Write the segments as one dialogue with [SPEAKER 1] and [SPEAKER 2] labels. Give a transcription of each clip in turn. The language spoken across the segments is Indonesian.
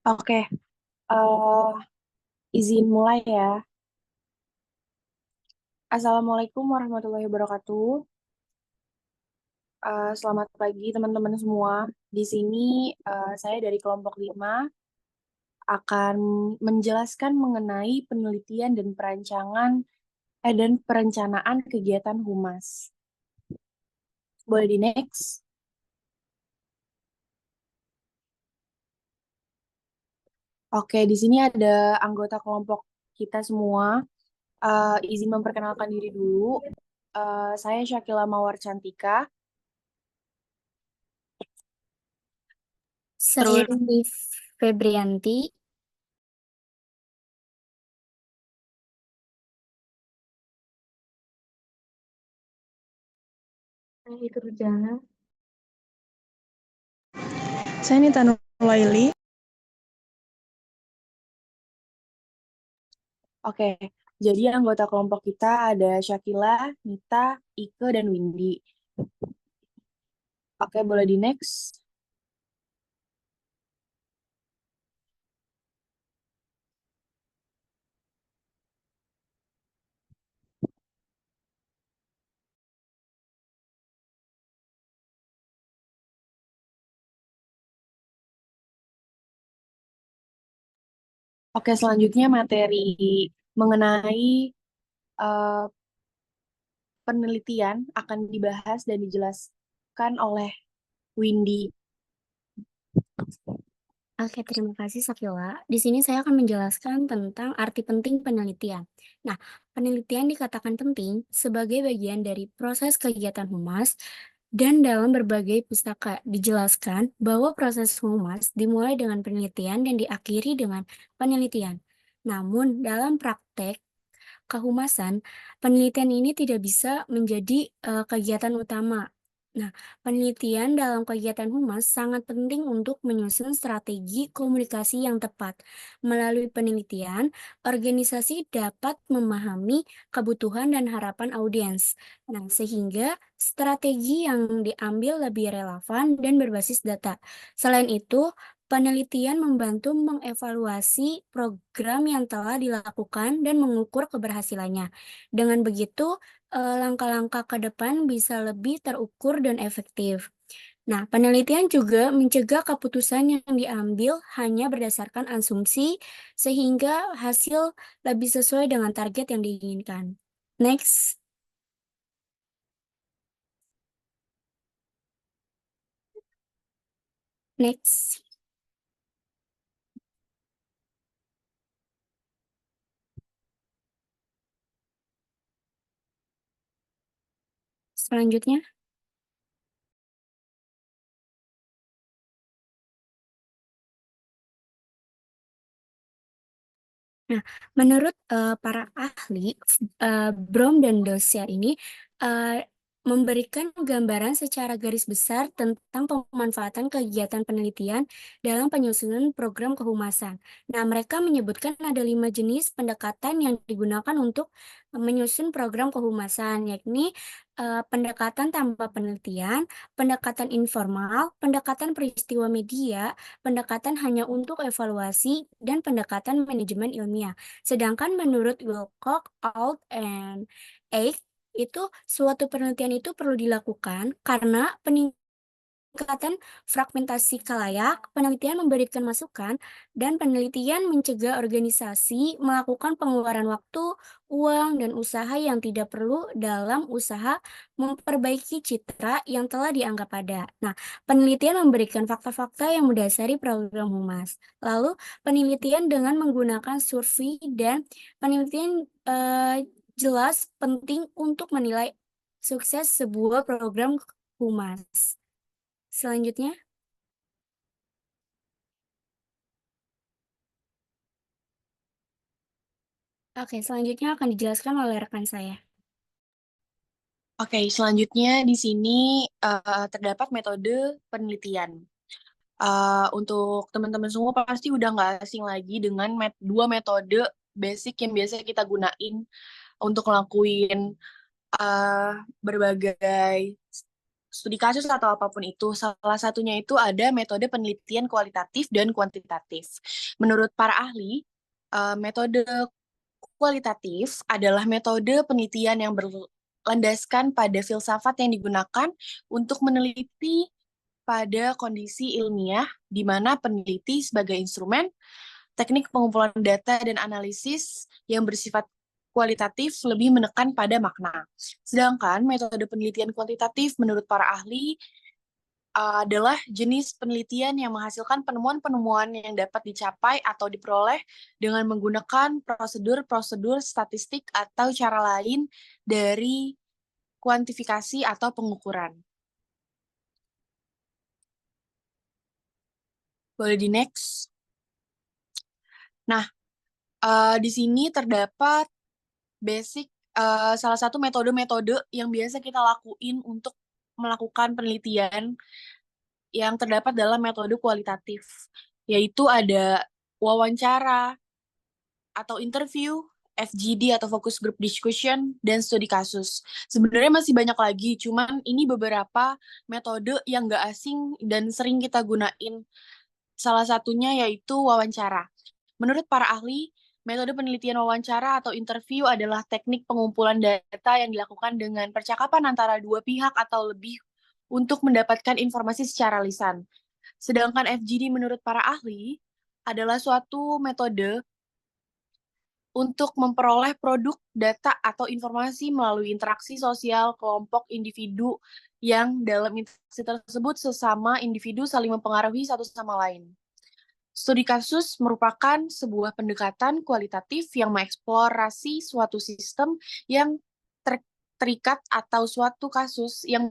[SPEAKER 1] Oke, eh, izin mulai ya. Assalamualaikum warahmatullahi wabarakatuh. Selamat pagi teman-teman semua. Di sini saya dari kelompok 5 akan menjelaskan mengenai penelitian dan perencanaan kegiatan humas. Boleh di next? Oke, di sini ada anggota kelompok kita semua. Izin memperkenalkan diri dulu. Saya Syakila Mawar Cantika.
[SPEAKER 2] Saya
[SPEAKER 1] Terus
[SPEAKER 2] Liv Febrianti. Saya Itu Rujana.
[SPEAKER 3] Saya Nita Nulaili.
[SPEAKER 1] Oke, jadi anggota kelompok kita ada Syakila, Nita, Ike, dan Windy. Oke, boleh di next. Oke, selanjutnya materi mengenai eh, penelitian akan dibahas dan dijelaskan oleh Windy.
[SPEAKER 2] Oke, terima kasih Sakila. Di sini saya akan menjelaskan tentang arti penting penelitian. Nah, penelitian dikatakan penting sebagai bagian dari proses kegiatan humas dan dalam berbagai pustaka dijelaskan bahwa proses humas dimulai dengan penelitian dan diakhiri dengan penelitian. Namun, dalam praktek kehumasan, penelitian ini tidak bisa menjadi kegiatan utama. Nah, penelitian dalam kegiatan humas sangat penting untuk menyusun strategi komunikasi yang tepat. Melalui penelitian, organisasi dapat memahami kebutuhan dan harapan audiens. Nah, sehingga strategi yang diambil lebih relevan dan berbasis data. Selain itu, penelitian membantu mengevaluasi program yang telah dilakukan dan mengukur keberhasilannya. Dengan begitu, langkah-langkah ke depan bisa lebih terukur dan efektif. Nah, penelitian juga mencegah keputusan yang diambil hanya berdasarkan asumsi, sehingga hasil lebih sesuai dengan target yang diinginkan. Next, next. Selanjutnya. Nah, menurut para ahli, Brom dan Dosia ini uh, memberikan gambaran secara garis besar tentang pemanfaatan kegiatan penelitian dalam penyusunan program kehumasan. Nah, mereka menyebutkan ada 5 jenis pendekatan yang digunakan untuk menyusun program kehumasan, yakni pendekatan tanpa penelitian, pendekatan informal, pendekatan peristiwa media, pendekatan hanya untuk evaluasi, dan pendekatan manajemen ilmiah. Sedangkan menurut Wilcock, Alt, and Eick, itu suatu penelitian itu perlu dilakukan karena peningkatan fragmentasi khalayak, penelitian memberikan masukan, dan penelitian mencegah organisasi melakukan pengeluaran waktu, uang, dan usaha yang tidak perlu dalam usaha memperbaiki citra yang telah dianggap ada. Nah, penelitian memberikan fakta-fakta yang mendasari program humas. Lalu, penelitian dengan menggunakan survei dan penelitian jelas penting untuk menilai sukses sebuah program humas. Selanjutnya, oke, selanjutnya akan dijelaskan oleh rekan saya.
[SPEAKER 1] Oke, selanjutnya di sini terdapat metode penelitian. Untuk teman-teman semua pasti udah nggak asing lagi dengan dua metode basic yang biasa kita gunain untuk ngelakuin berbagai studi kasus atau apapun itu. Salah satunya itu ada metode penelitian kualitatif dan kuantitatif. Menurut para ahli, metode kualitatif adalah metode penelitian yang berlandaskan pada filsafat yang digunakan untuk meneliti pada kondisi ilmiah, di mana peneliti sebagai instrumen, teknik pengumpulan data dan analisis yang bersifat kualitatif lebih menekan pada makna. Sedangkan metode penelitian kuantitatif menurut para ahli adalah jenis penelitian yang menghasilkan penemuan-penemuan yang dapat dicapai atau diperoleh dengan menggunakan prosedur-prosedur statistik atau cara lain dari kuantifikasi atau pengukuran. Boleh di next. Nah, di sini terdapat basic salah satu metode-metode yang biasa kita lakuin untuk melakukan penelitian yang terdapat dalam metode kualitatif, yaitu ada wawancara atau interview, FGD atau focus group discussion, dan studi kasus. Sebenarnya masih banyak lagi, cuman ini beberapa metode yang nggak asing dan sering kita gunain. Salah satunya yaitu wawancara. Menurut para ahli, metode penelitian wawancara atau interview adalah teknik pengumpulan data yang dilakukan dengan percakapan antara dua pihak atau lebih untuk mendapatkan informasi secara lisan. Sedangkan FGD menurut para ahli adalah suatu metode untuk memperoleh produk, data, atau informasi melalui interaksi sosial kelompok individu yang dalam interaksi tersebut sesama individu saling mempengaruhi satu sama lain. Studi kasus merupakan sebuah pendekatan kualitatif yang mengeksplorasi suatu sistem yang terikat atau suatu kasus yang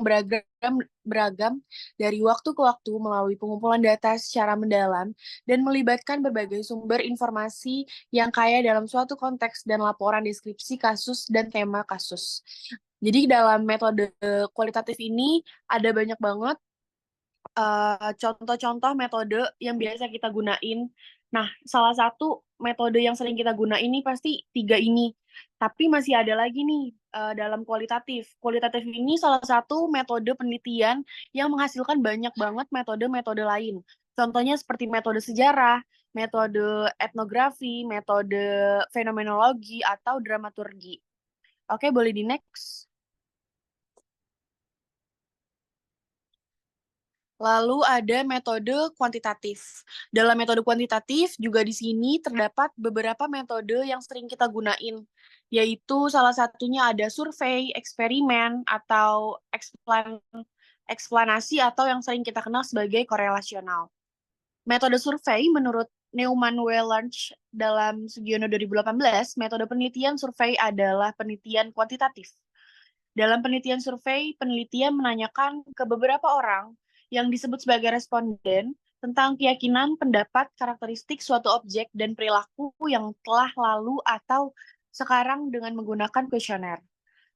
[SPEAKER 1] beragam dari waktu ke waktu melalui pengumpulan data secara mendalam dan melibatkan berbagai sumber informasi yang kaya dalam suatu konteks dan laporan deskripsi kasus dan tema kasus. Jadi dalam metode kualitatif ini ada banyak banget contoh-contoh metode yang biasa kita gunain. Nah, salah satu metode yang sering kita gunain ini pasti 3 ini. Tapi masih ada lagi nih dalam kualitatif. Kualitatif ini salah satu metode penelitian yang menghasilkan banyak banget metode-metode lain. Contohnya seperti metode sejarah, metode etnografi, metode fenomenologi, atau dramaturgi. Oke, boleh di next. Lalu ada metode kuantitatif. Dalam metode kuantitatif juga di sini terdapat beberapa metode yang sering kita gunain, yaitu salah satunya ada survei, eksperimen, atau eksplanasi atau yang sering kita kenal sebagai korelasional. Metode survei menurut Neumann Weylandt dalam Sugiono 2018, metode penelitian survei adalah penelitian kuantitatif. Dalam penelitian survei, penelitian menanyakan ke beberapa orang yang disebut sebagai responden tentang keyakinan, pendapat, karakteristik suatu objek, dan perilaku yang telah lalu atau sekarang dengan menggunakan kuesioner.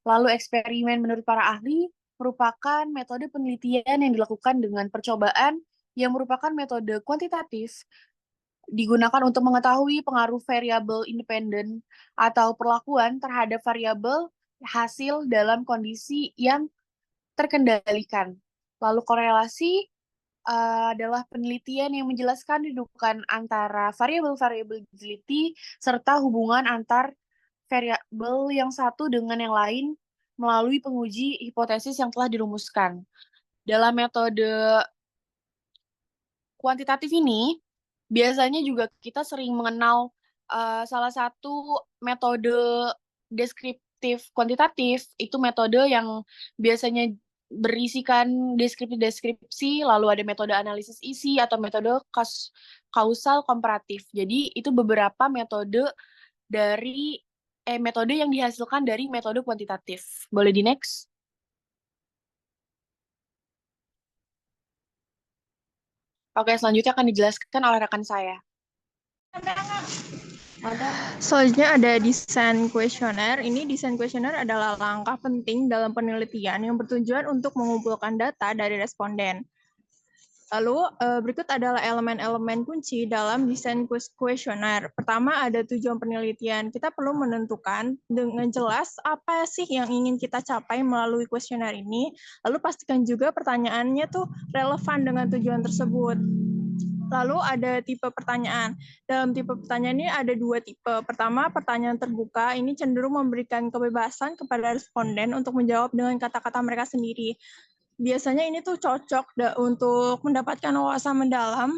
[SPEAKER 1] Lalu eksperimen menurut para ahli merupakan metode penelitian yang dilakukan dengan percobaan yang merupakan metode kuantitatif digunakan untuk mengetahui pengaruh variabel independen atau perlakuan terhadap variabel hasil dalam kondisi yang terkendalikan. Lalu korelasi adalah penelitian yang menjelaskan kedudukan antara variabel-variabel teliti serta hubungan antar variabel yang satu dengan yang lain melalui penguji hipotesis yang telah dirumuskan. Dalam metode kuantitatif ini, biasanya juga kita sering mengenal salah satu metode deskriptif kuantitatif, itu metode yang biasanya berisikan deskripsi-deskripsi, lalu ada metode analisis isi atau metode kausal komparatif. Jadi itu beberapa metode dari metode yang dihasilkan dari metode kuantitatif. Boleh di next? Oke, selanjutnya akan dijelaskan oleh rekan saya.
[SPEAKER 3] Selanjutnya ada desain kuesioner. Ini desain kuesioner adalah langkah penting dalam penelitian yang bertujuan untuk mengumpulkan data dari responden. Lalu berikut adalah elemen-elemen kunci dalam desain kuesioner. Pertama ada tujuan penelitian. Kita perlu menentukan dengan jelas apa sih yang ingin kita capai melalui kuesioner ini. Lalu pastikan juga pertanyaannya tuh relevan dengan tujuan tersebut. Lalu ada tipe pertanyaan. Dalam tipe pertanyaan ini ada dua tipe. Pertama, pertanyaan terbuka. Ini cenderung memberikan kebebasan kepada responden untuk menjawab dengan kata-kata mereka sendiri. Biasanya ini tuh cocok untuk mendapatkan wawasan mendalam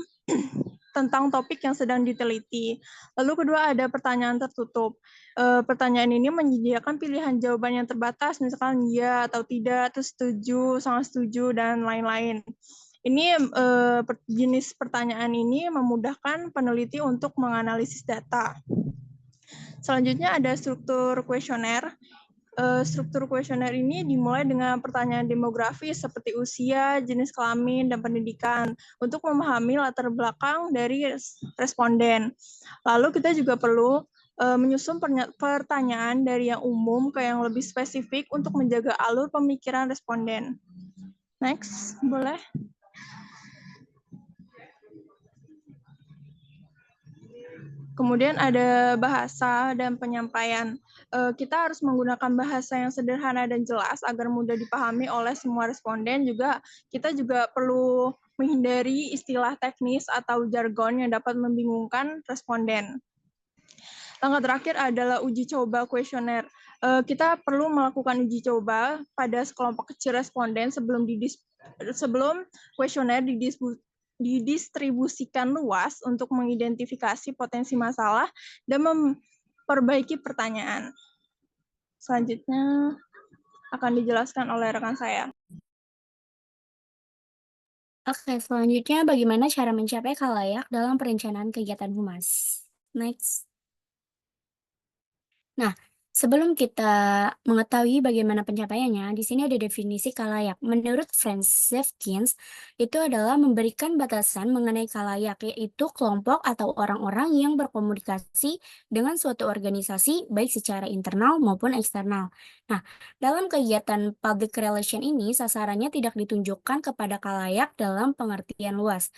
[SPEAKER 3] tentang topik yang sedang diteliti. Lalu kedua ada pertanyaan tertutup. Pertanyaan ini menyediakan pilihan jawaban yang terbatas, misalkan ya atau tidak, terus setuju, sangat setuju, dan lain-lain. Ini jenis pertanyaan ini memudahkan peneliti untuk menganalisis data. Selanjutnya ada struktur kuesioner. Struktur kuesioner ini dimulai dengan pertanyaan demografis seperti usia, jenis kelamin, dan pendidikan untuk memahami latar belakang dari responden. Lalu kita juga perlu menyusun pertanyaan dari yang umum ke yang lebih spesifik untuk menjaga alur pemikiran responden. Next, boleh. Kemudian ada bahasa dan penyampaian. Kita harus menggunakan bahasa yang sederhana dan jelas agar mudah dipahami oleh semua responden. Kita juga perlu menghindari istilah teknis atau jargon yang dapat membingungkan responden. Langkah terakhir adalah uji coba kuesioner. Kita perlu melakukan uji coba pada sekelompok kecil responden sebelum kuesioner didistribusikan luas untuk mengidentifikasi potensi masalah dan memperbaiki pertanyaan. Selanjutnya akan dijelaskan oleh rekan saya.
[SPEAKER 2] Oke, selanjutnya bagaimana cara mencapai khalayak dalam perencanaan kegiatan humas? Next. Nah, sebelum kita mengetahui bagaimana pencapaiannya, di sini ada definisi khalayak. Menurut Franz Zevkins, itu adalah memberikan batasan mengenai khalayak, yaitu kelompok atau orang-orang yang berkomunikasi dengan suatu organisasi, baik secara internal maupun eksternal. Nah, dalam kegiatan public relation ini, sasarannya tidak ditunjukkan kepada khalayak dalam pengertian luas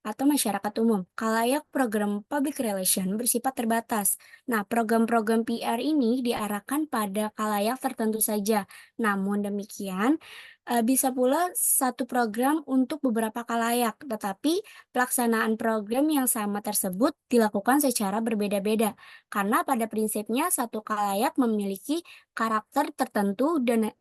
[SPEAKER 2] atau masyarakat umum. Khalayak program public relation bersifat terbatas. Nah, program-program PR ini diarahkan pada khalayak tertentu saja. Namun demikian, bisa pula satu program untuk beberapa khalayak, tetapi pelaksanaan program yang sama tersebut dilakukan secara berbeda-beda. Karena pada prinsipnya satu khalayak memiliki karakter tertentu dan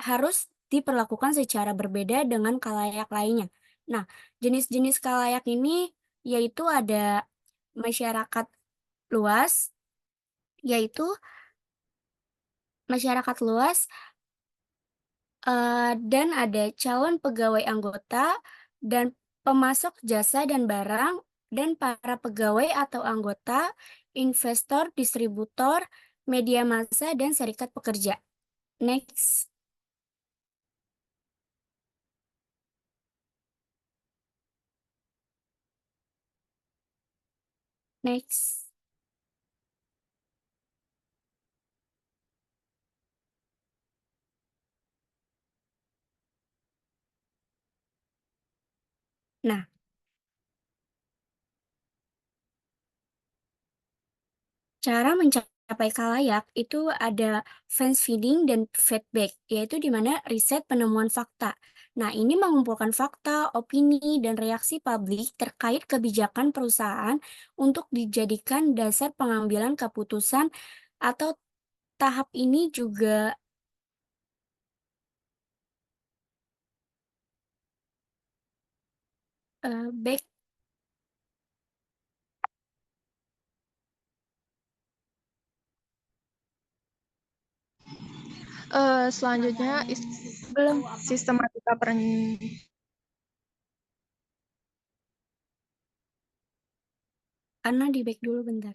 [SPEAKER 2] harus diperlakukan secara berbeda dengan khalayak lainnya. Nah, jenis-jenis khalayak ini yaitu ada masyarakat luas, yaitu masyarakat luas, dan ada calon pegawai anggota dan pemasok jasa dan barang, dan para pegawai atau anggota, investor, distributor, media massa, dan serikat pekerja. Next. Next. Nah, cara mencapai khalayak itu ada fence feeding dan feedback, yaitu di mana riset penemuan fakta. Nah, ini mengumpulkan fakta, opini, dan reaksi publik terkait kebijakan perusahaan untuk dijadikan dasar pengambilan keputusan atau tahap ini juga back
[SPEAKER 3] Selanjutnya
[SPEAKER 2] belum,
[SPEAKER 3] sistematika
[SPEAKER 2] karena di back dulu bentar.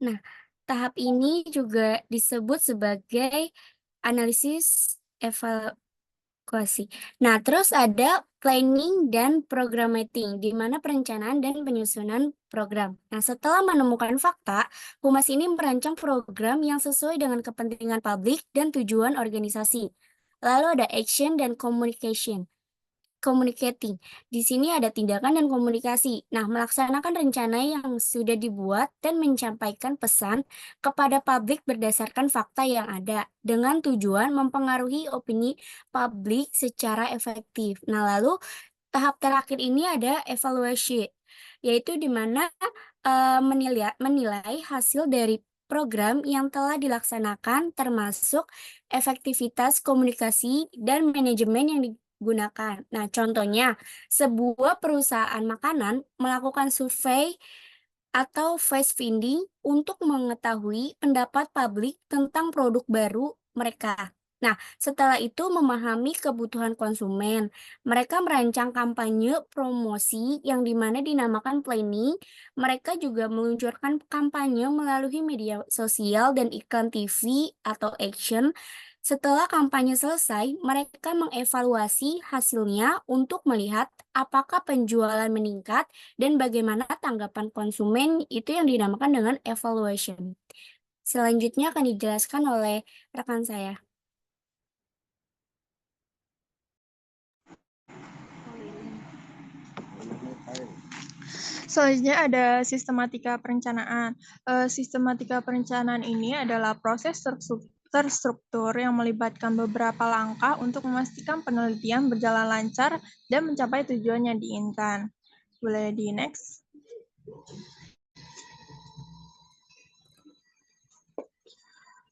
[SPEAKER 2] Nah, tahap ini juga disebut sebagai analisis evaluasi. Nah, terus ada planning dan programmating, di mana perencanaan dan penyusunan program. Nah, setelah menemukan fakta, Humas ini merancang program yang sesuai dengan kepentingan publik dan tujuan organisasi. Lalu ada action dan communication. Communicating. Di sini ada tindakan dan komunikasi. Nah, melaksanakan rencana yang sudah dibuat dan menyampaikan pesan kepada publik berdasarkan fakta yang ada dengan tujuan mempengaruhi opini publik secara efektif. Nah, lalu tahap terakhir ini ada evaluasi, yaitu di mana menilai hasil dari program yang telah dilaksanakan termasuk efektivitas komunikasi dan manajemen yang digunakan. Nah, contohnya sebuah perusahaan makanan melakukan survei atau face finding untuk mengetahui pendapat publik tentang produk baru mereka. Nah, setelah itu memahami kebutuhan konsumen. Mereka merancang kampanye promosi yang dimana dinamakan planning. Mereka juga meluncurkan kampanye melalui media sosial dan iklan TV atau action. Setelah kampanye selesai, mereka mengevaluasi hasilnya untuk melihat apakah penjualan meningkat dan bagaimana tanggapan konsumen, itu yang dinamakan dengan evaluation. Selanjutnya akan dijelaskan oleh rekan saya.
[SPEAKER 3] Selanjutnya ada sistematika perencanaan. Sistematika perencanaan ini adalah proses terstruktur yang melibatkan beberapa langkah untuk memastikan penelitian berjalan lancar dan mencapai tujuan yang diinginkan. Boleh di next.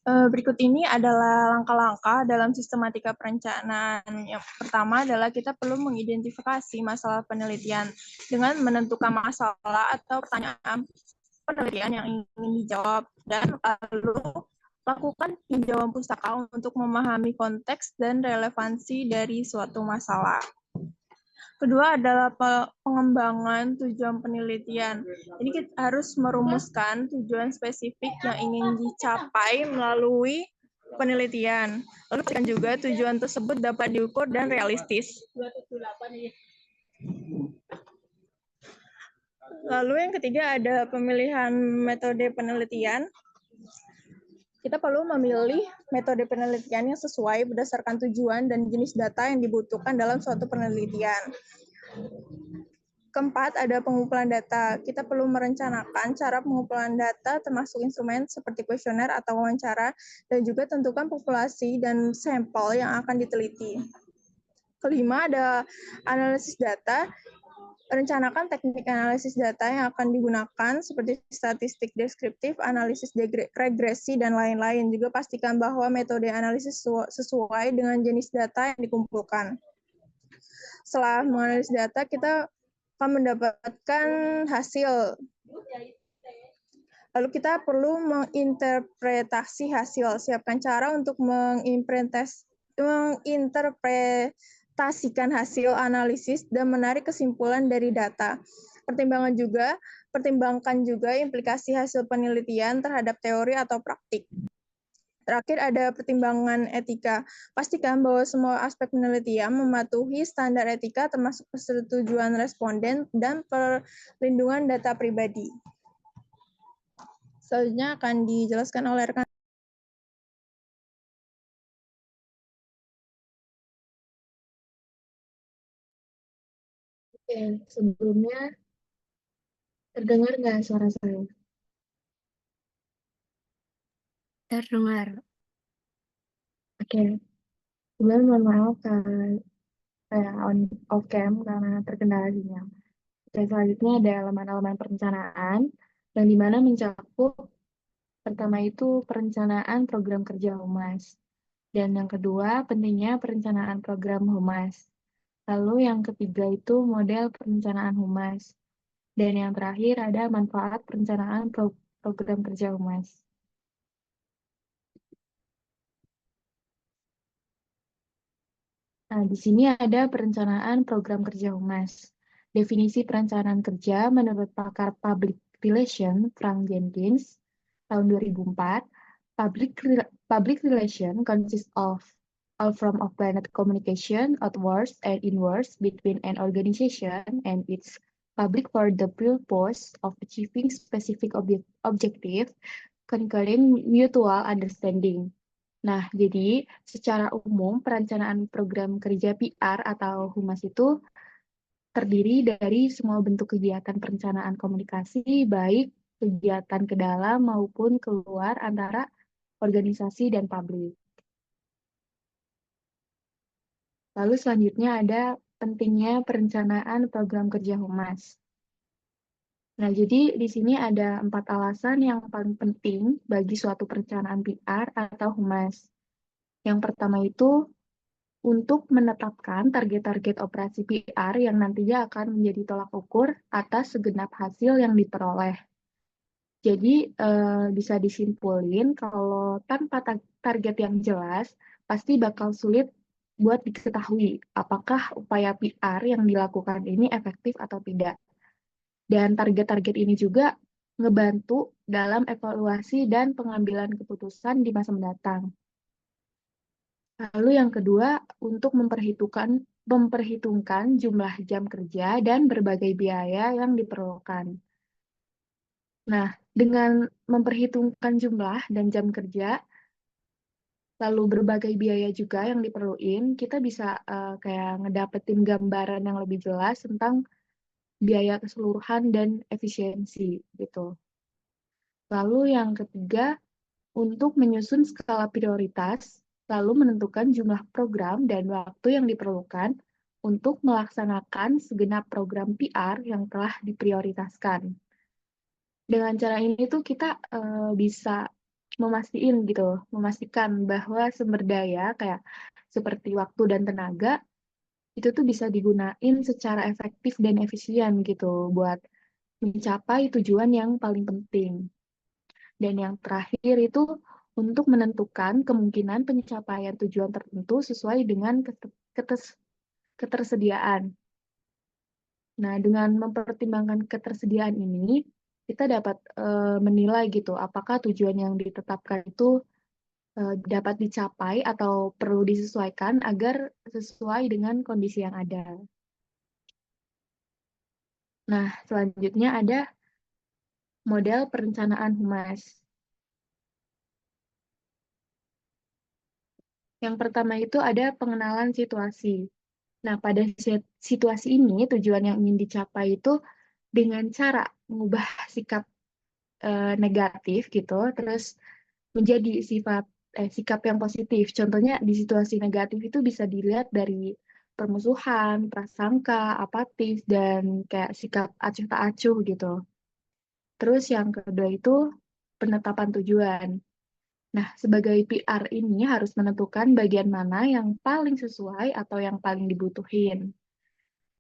[SPEAKER 3] Berikut ini adalah langkah-langkah dalam sistematika perencanaan. Yang pertama adalah kita perlu mengidentifikasi masalah penelitian dengan menentukan masalah atau pertanyaan penelitian yang ingin dijawab, dan lalu lakukan tinjauan pustaka untuk memahami konteks dan relevansi dari suatu masalah. Kedua adalah pengembangan tujuan penelitian. Jadi kita harus merumuskan tujuan spesifik yang ingin dicapai melalui penelitian. Lalu pastikan juga tujuan tersebut dapat diukur dan realistis. Lalu yang ketiga ada pemilihan metode penelitian. Kita perlu memilih metode penelitian yang sesuai berdasarkan tujuan dan jenis data yang dibutuhkan dalam suatu penelitian. Keempat, ada pengumpulan data. Kita perlu merencanakan cara pengumpulan data termasuk instrumen seperti kuesioner atau wawancara, dan juga tentukan populasi dan sampel yang akan diteliti. Kelima, ada analisis data. Rencanakan teknik analisis data yang akan digunakan seperti statistik deskriptif, analisis regresi, dan lain-lain. Juga pastikan bahwa metode analisis sesuai dengan jenis data yang dikumpulkan. Setelah menganalisis data, kita akan mendapatkan hasil. Lalu kita perlu menginterpretasi hasil. Siapkan cara untuk menginterpretasikan hasil analisis dan menarik kesimpulan dari data. Pertimbangkan juga implikasi hasil penelitian terhadap teori atau praktik. Terakhir ada pertimbangan etika. Pastikan bahwa semua aspek penelitian mematuhi standar etika termasuk persetujuan responden dan perlindungan data pribadi. Selanjutnya akan dijelaskan oleh rekan.
[SPEAKER 4] Oke, sebelumnya terdengar nggak suara saya?
[SPEAKER 2] Terdengar.
[SPEAKER 4] Oke, sebelumnya mohon maaf saya off cam karena terkendala sinyal. Oke, selanjutnya ada elemen-elemen perencanaan yang dimana mencakup pertama itu perencanaan program kerja Humas, dan yang kedua pentingnya perencanaan program Humas. Lalu yang ketiga itu model perencanaan Humas, dan yang terakhir ada manfaat perencanaan program kerja Humas. Nah, di sini ada perencanaan program kerja Humas. Definisi perencanaan kerja menurut pakar Public Relation Frank Jenkins tahun 2004, public relation consists of all form of planned communication outwards and inwards between an organization and its public for the purpose of achieving specific objective, concurring mutual understanding. Nah, jadi secara umum perencanaan program kerja PR atau humas itu terdiri dari semua bentuk kegiatan perencanaan komunikasi, baik kegiatan ke dalam maupun keluar antara organisasi dan publik. Lalu selanjutnya ada pentingnya perencanaan program kerja humas. Nah, jadi di sini ada 4 alasan yang paling penting bagi suatu perencanaan PR atau humas. Yang pertama itu untuk menetapkan target-target operasi PR yang nantinya akan menjadi tolak ukur atas segenap hasil yang diperoleh. Jadi bisa disimpulin kalau tanpa target yang jelas, pasti bakal sulit buat diketahui apakah upaya PR yang dilakukan ini efektif atau tidak. Dan target-target ini juga ngebantu dalam evaluasi dan pengambilan keputusan di masa mendatang. Lalu yang kedua, untuk memperhitungkan jumlah jam kerja dan berbagai biaya yang diperlukan. Nah, dengan memperhitungkan jumlah dan jam kerja, lalu berbagai biaya juga yang diperluin, kita bisa kayak ngedapetin gambaran yang lebih jelas tentang biaya keseluruhan dan efisiensi gitu. Lalu yang ketiga, untuk menyusun skala prioritas, lalu menentukan jumlah program dan waktu yang diperlukan untuk melaksanakan segenap program PR yang telah diprioritaskan. Dengan cara ini tuh kita bisa memastikan bahwa sumber daya kayak seperti waktu dan tenaga itu tuh bisa digunain secara efektif dan efisien gitu buat mencapai tujuan yang paling penting. Dan yang terakhir itu untuk menentukan kemungkinan pencapaian tujuan tertentu sesuai dengan ketersediaan. Nah, dengan mempertimbangkan ketersediaan ini, kita dapat menilai gitu apakah tujuan yang ditetapkan itu dapat dicapai atau perlu disesuaikan agar sesuai dengan kondisi yang ada. Nah, selanjutnya ada model perencanaan humas. Yang pertama itu ada pengenalan situasi. Nah, pada situasi ini, tujuan yang ingin dicapai itu dengan cara mengubah sikap negatif gitu, terus menjadi sikap yang positif. Contohnya di situasi negatif itu bisa dilihat dari permusuhan, prasangka, apatis, dan kayak sikap acuh tak acuh gitu. Terus yang kedua itu penetapan tujuan. Nah, sebagai PR ini harus menentukan bagian mana yang paling sesuai atau yang paling dibutuhin.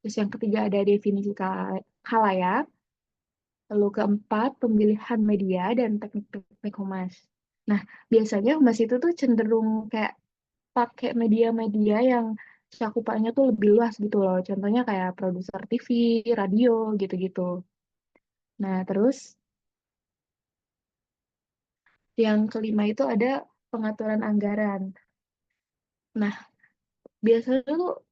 [SPEAKER 4] Terus yang ketiga ada definisi khalayak. Lalu keempat, pemilihan media dan teknik-teknik humas. Nah, biasanya humas itu tuh cenderung kayak pakai media-media yang cakupannya tuh lebih luas gitu loh. Contohnya kayak produser TV, radio, gitu-gitu. Nah, terus yang kelima itu ada pengaturan anggaran. Nah, biasanya tuh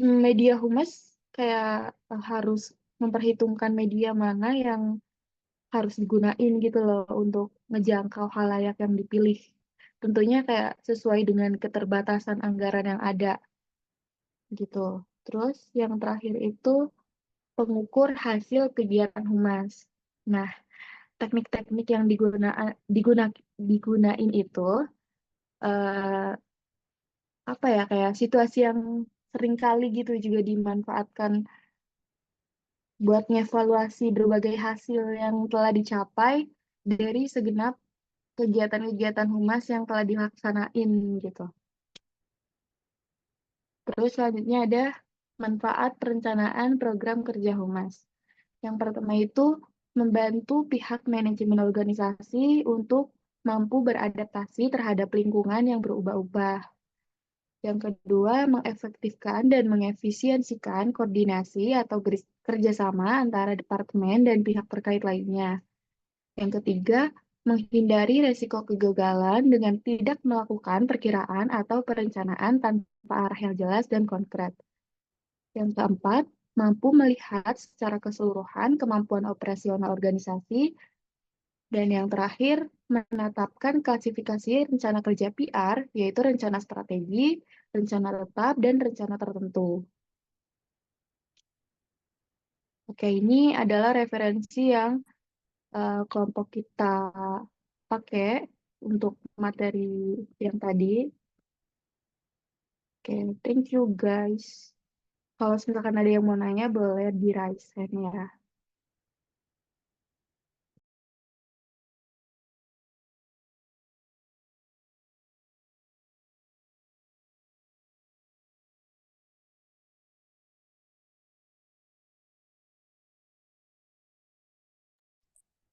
[SPEAKER 4] media humas kayak harus memperhitungkan media mana yang harus digunain gitu loh untuk ngejangkau khalayak yang dipilih. Tentunya kayak sesuai dengan keterbatasan anggaran yang ada gitu. Terus yang terakhir itu pengukur hasil kegiatan humas. Nah, teknik-teknik yang digunain itu eh, apa ya kayak situasi yang sering kali gitu juga dimanfaatkan buat ngevaluasi berbagai hasil yang telah dicapai dari segenap kegiatan-kegiatan humas yang telah dilaksanain gitu. Terus selanjutnya ada manfaat perencanaan program kerja humas. Yang pertama itu membantu pihak manajemen organisasi untuk mampu beradaptasi terhadap lingkungan yang berubah-ubah. Yang kedua, mengefektifkan dan mengefisiensikan koordinasi atau kerjasama antara departemen dan pihak terkait lainnya. Yang ketiga, menghindari resiko kegagalan dengan tidak melakukan perkiraan atau perencanaan tanpa arah yang jelas dan konkret. Yang keempat, mampu melihat secara keseluruhan kemampuan operasional organisasi. Dan yang terakhir, menetapkan klasifikasi rencana kerja PR, yaitu rencana strategi, rencana tetap, dan rencana tertentu. Oke, ini adalah referensi yang kelompok kita pakai untuk materi yang tadi. Oke, thank you guys. Kalau misalkan ada yang mau nanya, boleh di raise hand ya.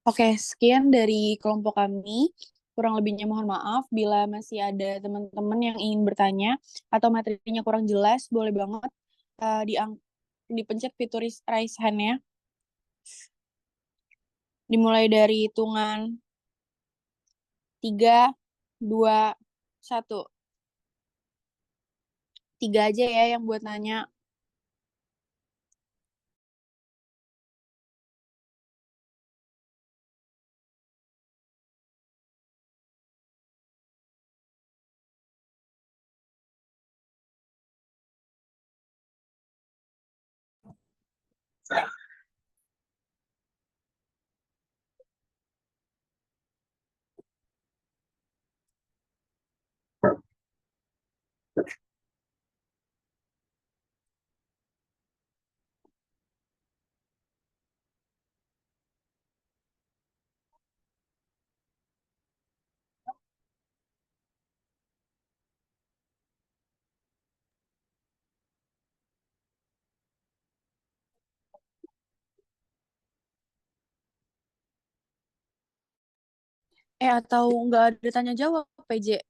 [SPEAKER 1] Oke, sekian dari kelompok kami. Kurang lebihnya mohon maaf. Bila masih ada teman-teman yang ingin bertanya atau materinya kurang jelas, boleh banget dipencet fitur raise hand-nya. Dimulai dari hitungan 3, 2, 1. 3 aja ya yang buat nanya. Atau nggak ada tanya jawab, PJ?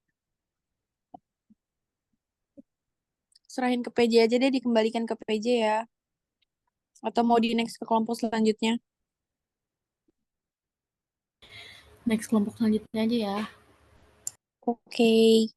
[SPEAKER 1] Serahin ke PJ aja deh, dikembalikan ke PJ ya. Atau mau di next ke kelompok selanjutnya?
[SPEAKER 5] Next kelompok selanjutnya aja ya.
[SPEAKER 1] Oke.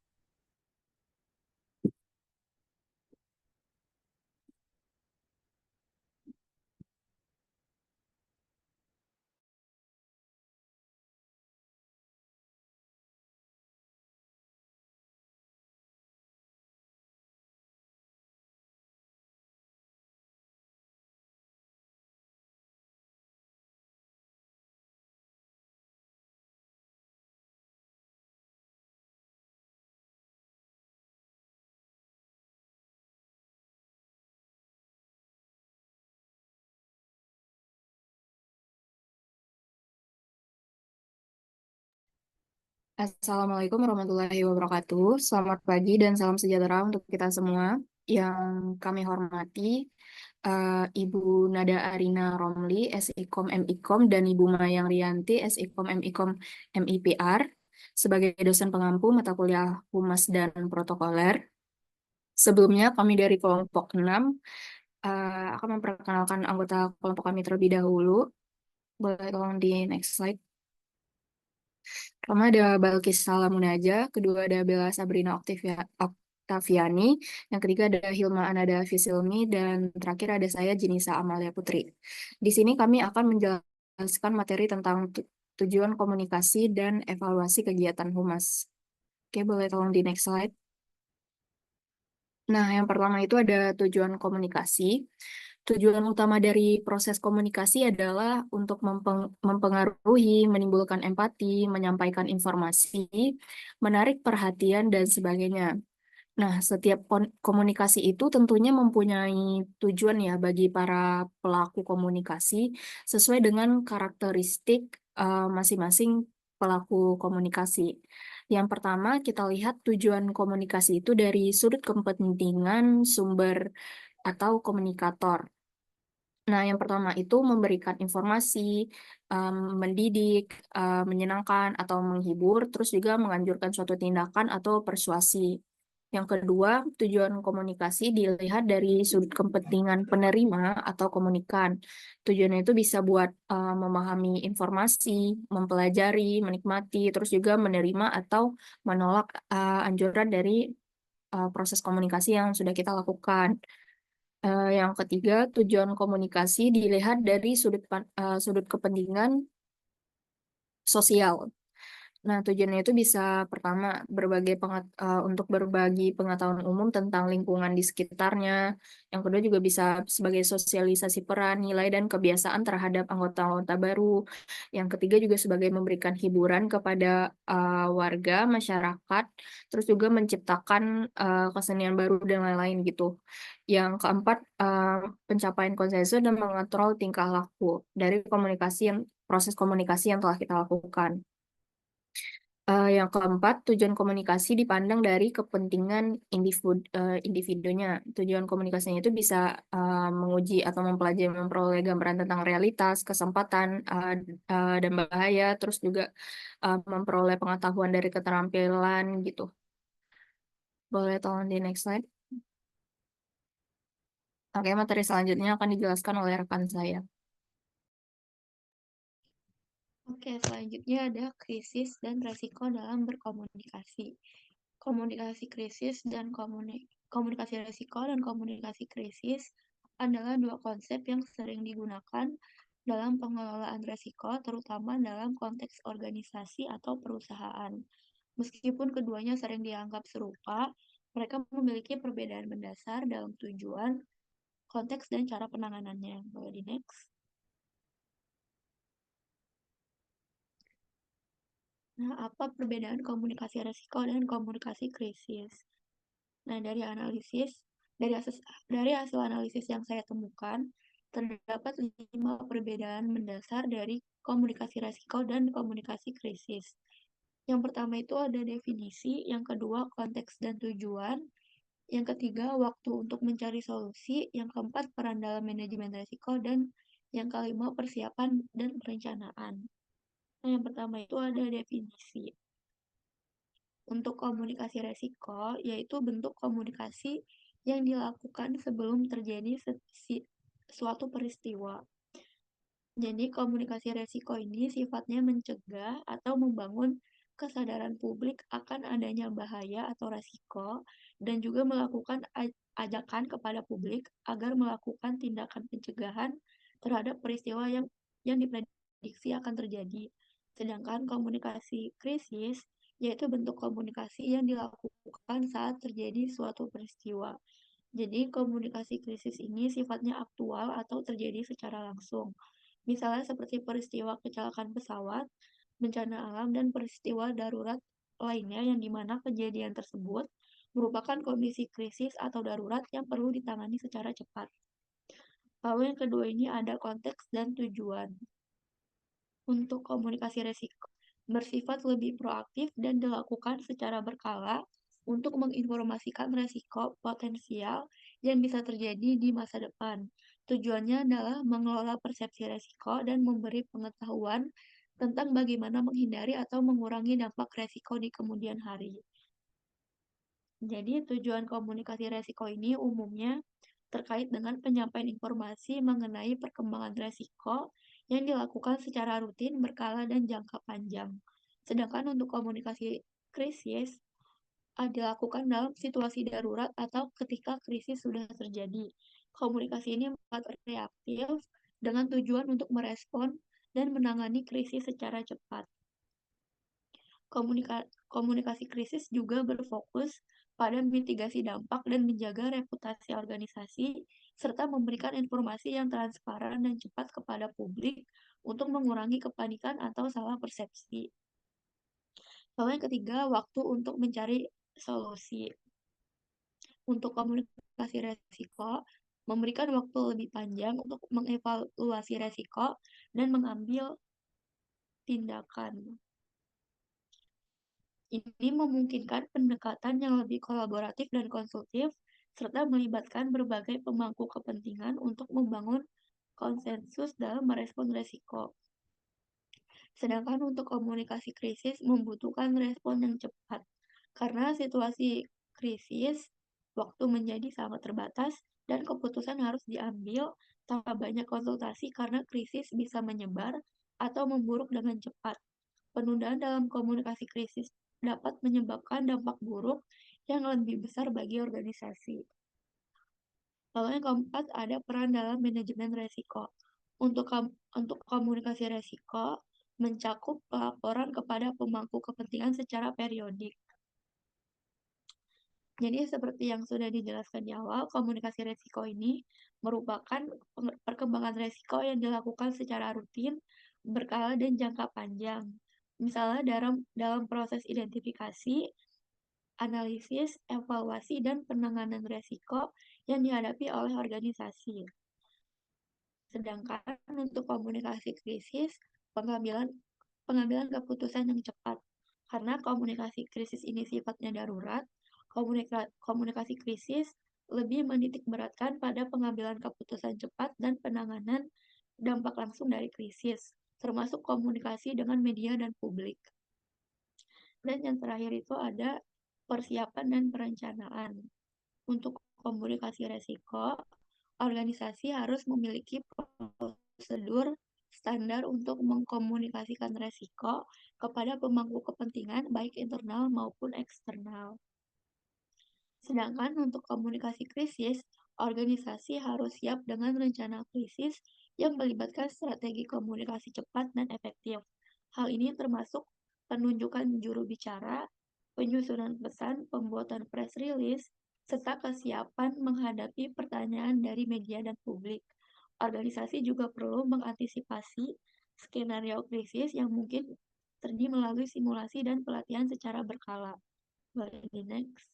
[SPEAKER 6] Assalamualaikum warahmatullahi wabarakatuh. Selamat pagi dan salam sejahtera untuk kita semua. Yang kami hormati, Ibu Nada Arina Romli, SIKOM MIKOM, dan Ibu Mayang Rianti, SIKOM MIKOM MIPR, sebagai dosen pengampu mata kuliah Humas dan Protokoler. Sebelumnya, kami dari kelompok 6 akan memperkenalkan anggota kelompok kami terlebih dahulu. Boleh tolong di next slide. Pertama ada Balkis Salamunaja, kedua ada Bella Sabrina Oktaviani, yang ketiga ada Hilma Anada Fisilmi, dan terakhir ada saya Jenisa Amalia Putri. Di sini kami akan menjelaskan materi tentang tujuan komunikasi dan evaluasi kegiatan humas. Oke, boleh tolong di next slide. Nah, yang pertama itu ada tujuan komunikasi. Tujuan utama dari proses komunikasi adalah untuk mempengaruhi, menimbulkan empati, menyampaikan informasi, menarik perhatian, dan sebagainya. Nah, setiap komunikasi itu tentunya mempunyai tujuan ya bagi para pelaku komunikasi sesuai dengan karakteristik masing-masing pelaku komunikasi. Yang pertama, kita lihat tujuan komunikasi itu dari sudut kepentingan sumber atau komunikator. Nah, yang pertama itu memberikan informasi, mendidik, menyenangkan, atau menghibur, terus juga menganjurkan suatu tindakan atau persuasi. Yang kedua, tujuan komunikasi dilihat dari sudut kepentingan penerima atau komunikan. Tujuannya itu bisa buat memahami informasi, mempelajari, menikmati, terus juga menerima atau menolak anjuran dari proses komunikasi yang sudah kita lakukan. Yang ketiga, tujuan komunikasi dilihat dari sudut kepentingan sosial. Nah, tujuannya itu bisa pertama untuk berbagi pengetahuan umum tentang lingkungan di sekitarnya. Yang kedua juga bisa sebagai sosialisasi peran, nilai, dan kebiasaan terhadap anggota-anggota baru. Yang ketiga juga sebagai memberikan hiburan kepada warga, masyarakat, terus juga menciptakan kesenian baru dan lain-lain gitu. Yang keempat, pencapaian konsensus dan mengontrol tingkah laku dari proses komunikasi yang telah kita lakukan. Yang keempat, tujuan komunikasi dipandang dari kepentingan individunya. Tujuan komunikasinya itu bisa menguji atau mempelajari memperoleh gambaran tentang realitas, kesempatan, dan bahaya, terus juga memperoleh pengetahuan dari keterampilan gitu. Boleh tolong di next slide. Oke, materi selanjutnya akan dijelaskan oleh rekan saya.
[SPEAKER 5] Oke, selanjutnya ada krisis dan resiko dalam berkomunikasi. Komunikasi krisis dan komunikasi resiko dan komunikasi krisis adalah dua konsep yang sering digunakan dalam pengelolaan resiko, terutama dalam konteks organisasi atau perusahaan. Meskipun keduanya sering dianggap serupa, mereka memiliki perbedaan mendasar dalam tujuan, konteks, dan cara penanganannya. Boleh di next. Nah, apa perbedaan komunikasi resiko dan komunikasi krisis? Nah, dari hasil analisis yang saya temukan, terdapat 5 perbedaan mendasar dari komunikasi resiko dan komunikasi krisis. Yang pertama itu ada definisi, yang kedua konteks dan tujuan, yang ketiga waktu untuk mencari solusi, yang keempat peran dalam manajemen resiko, dan yang kelima persiapan dan perencanaan. Nah, yang pertama itu ada definisi. Untuk komunikasi resiko, yaitu bentuk komunikasi yang dilakukan sebelum terjadi suatu peristiwa. Jadi, komunikasi resiko ini sifatnya mencegah atau membangun kesadaran publik akan adanya bahaya atau resiko, dan juga melakukan ajakan kepada publik agar melakukan tindakan pencegahan terhadap peristiwa yang diprediksi akan terjadi. Sedangkan komunikasi krisis yaitu bentuk komunikasi yang dilakukan saat terjadi suatu peristiwa. Jadi, komunikasi krisis ini sifatnya aktual atau terjadi secara langsung. Misalnya seperti peristiwa kecelakaan pesawat, bencana alam, dan peristiwa darurat lainnya yang dimana kejadian tersebut merupakan kondisi krisis atau darurat yang perlu ditangani secara cepat. Lalu yang kedua ini ada konteks dan tujuan. Untuk komunikasi resiko, bersifat lebih proaktif dan dilakukan secara berkala untuk menginformasikan resiko potensial yang bisa terjadi di masa depan. Tujuannya adalah mengelola persepsi resiko dan memberi pengetahuan tentang bagaimana menghindari atau mengurangi dampak resiko di kemudian hari. Jadi, tujuan komunikasi resiko ini umumnya terkait dengan penyampaian informasi mengenai perkembangan resiko yang dilakukan secara rutin, berkala, dan jangka panjang. Sedangkan untuk komunikasi krisis dilakukan dalam situasi darurat atau ketika krisis sudah terjadi. Komunikasi ini bersifat reaktif dengan tujuan untuk merespon dan menangani krisis secara cepat. Komunikasi krisis juga berfokus pada mitigasi dampak dan menjaga reputasi organisasi, serta memberikan informasi yang transparan dan cepat kepada publik untuk mengurangi kepanikan atau salah persepsi. Lalu yang ketiga, waktu untuk mencari solusi. Untuk komunikasi resiko, memberikan waktu lebih panjang untuk mengevaluasi resiko dan mengambil tindakan. Ini memungkinkan pendekatan yang lebih kolaboratif dan konstruktif, serta melibatkan berbagai pemangku kepentingan untuk membangun konsensus dalam merespon resiko. Sedangkan untuk komunikasi krisis membutuhkan respon yang cepat, karena situasi krisis, waktu menjadi sangat terbatas, dan keputusan harus diambil tanpa banyak konsultasi karena krisis bisa menyebar atau memburuk dengan cepat. Penundaan dalam komunikasi krisis dapat menyebabkan dampak buruk yang lebih besar bagi organisasi. Lalu yang keempat, ada peran dalam manajemen resiko. Untuk komunikasi resiko, mencakup pelaporan kepada pemangku kepentingan secara periodik. Jadi seperti yang sudah dijelaskan di awal, komunikasi resiko ini merupakan perkembangan resiko yang dilakukan secara rutin, berkala dan jangka panjang. Misalnya dalam proses identifikasi, analisis, evaluasi, dan penanganan resiko yang dihadapi oleh organisasi. Sedangkan untuk komunikasi krisis, pengambilan keputusan yang cepat. Karena komunikasi krisis ini sifatnya darurat, komunikasi krisis lebih menitik beratkan pada pengambilan keputusan cepat dan penanganan dampak langsung dari krisis, termasuk komunikasi dengan media dan publik. Dan yang terakhir itu ada persiapan dan perencanaan. Untuk komunikasi resiko, organisasi harus memiliki prosedur standar untuk mengkomunikasikan resiko kepada pemangku kepentingan baik internal maupun eksternal. Sedangkan untuk komunikasi krisis, organisasi harus siap dengan rencana krisis yang melibatkan strategi komunikasi cepat dan efektif. Hal ini termasuk penunjukan juru bicara, penyusunan pesan, pembuatan press release, serta kesiapan menghadapi pertanyaan dari media dan publik. Organisasi juga perlu mengantisipasi skenario krisis yang mungkin terjadi melalui simulasi dan pelatihan secara berkala. Boleh di next.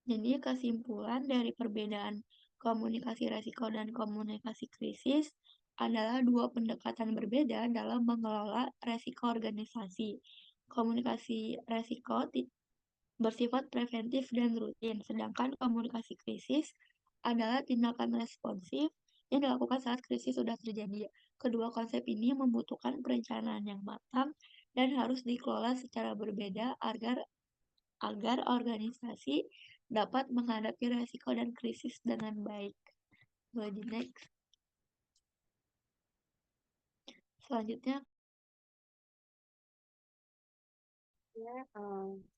[SPEAKER 5] Jadi kesimpulan dari perbedaan komunikasi resiko dan komunikasi krisis adalah dua pendekatan berbeda dalam mengelola resiko organisasi. Komunikasi resiko bersifat preventif dan rutin, sedangkan komunikasi krisis adalah tindakan responsif yang dilakukan saat krisis sudah terjadi. Kedua konsep ini membutuhkan perencanaan yang matang dan harus dikelola secara berbeda agar organisasi dapat menghadapi resiko dan krisis dengan baik. Boleh di next. Selanjutnya,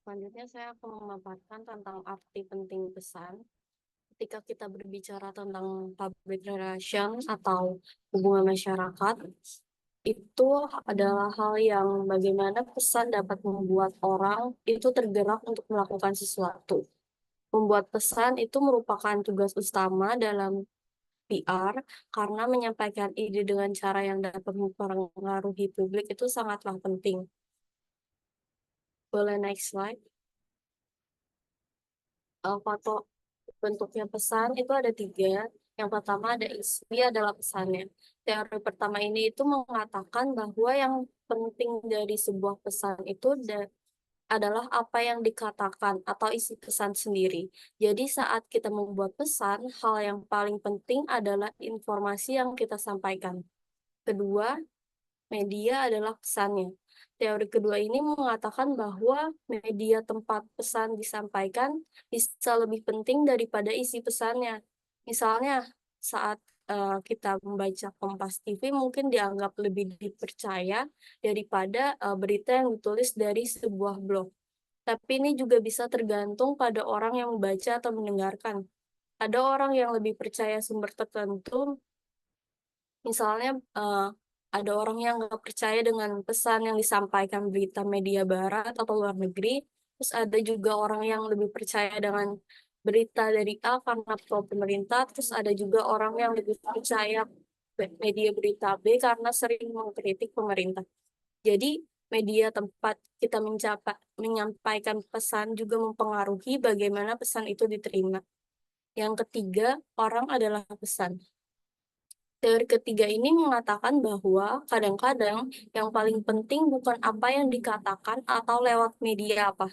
[SPEAKER 7] selanjutnya saya akan memaparkan tentang arti penting pesan. Ketika kita berbicara tentang public relation atau hubungan masyarakat, itu adalah hal yang bagaimana pesan dapat membuat orang itu tergerak untuk melakukan sesuatu. Membuat pesan itu merupakan tugas utama dalam PR karena menyampaikan ide dengan cara yang dapat mempengaruhi publik itu sangatlah penting. Boleh next slide. Foto bentuknya pesan itu ada 3. Yang pertama ada isi adalah pesannya. Teori pertama ini itu mengatakan bahwa yang penting dari sebuah pesan itu adalah apa yang dikatakan atau isi pesan sendiri. Jadi saat kita membuat pesan, hal yang paling penting adalah informasi yang kita sampaikan. Kedua, media adalah pesannya. Teori kedua ini mengatakan bahwa media tempat pesan disampaikan bisa lebih penting daripada isi pesannya. Misalnya, saat kita membaca Kompas TV mungkin dianggap lebih dipercaya daripada berita yang ditulis dari sebuah blog. Tapi ini juga bisa tergantung pada orang yang membaca atau mendengarkan. Ada orang yang lebih percaya sumber tertentu, misalnya ada orang yang nggak percaya dengan pesan yang disampaikan berita media barat atau luar negeri, terus ada juga orang yang lebih percaya dengan berita dari A karena pro pemerintah, terus ada juga orang yang lebih percaya media berita B karena sering mengkritik pemerintah. Jadi media tempat kita menyampaikan pesan juga mempengaruhi bagaimana pesan itu diterima. Yang ketiga, orang adalah pesan. Teori ketiga ini mengatakan bahwa kadang-kadang yang paling penting bukan apa yang dikatakan atau lewat media apa,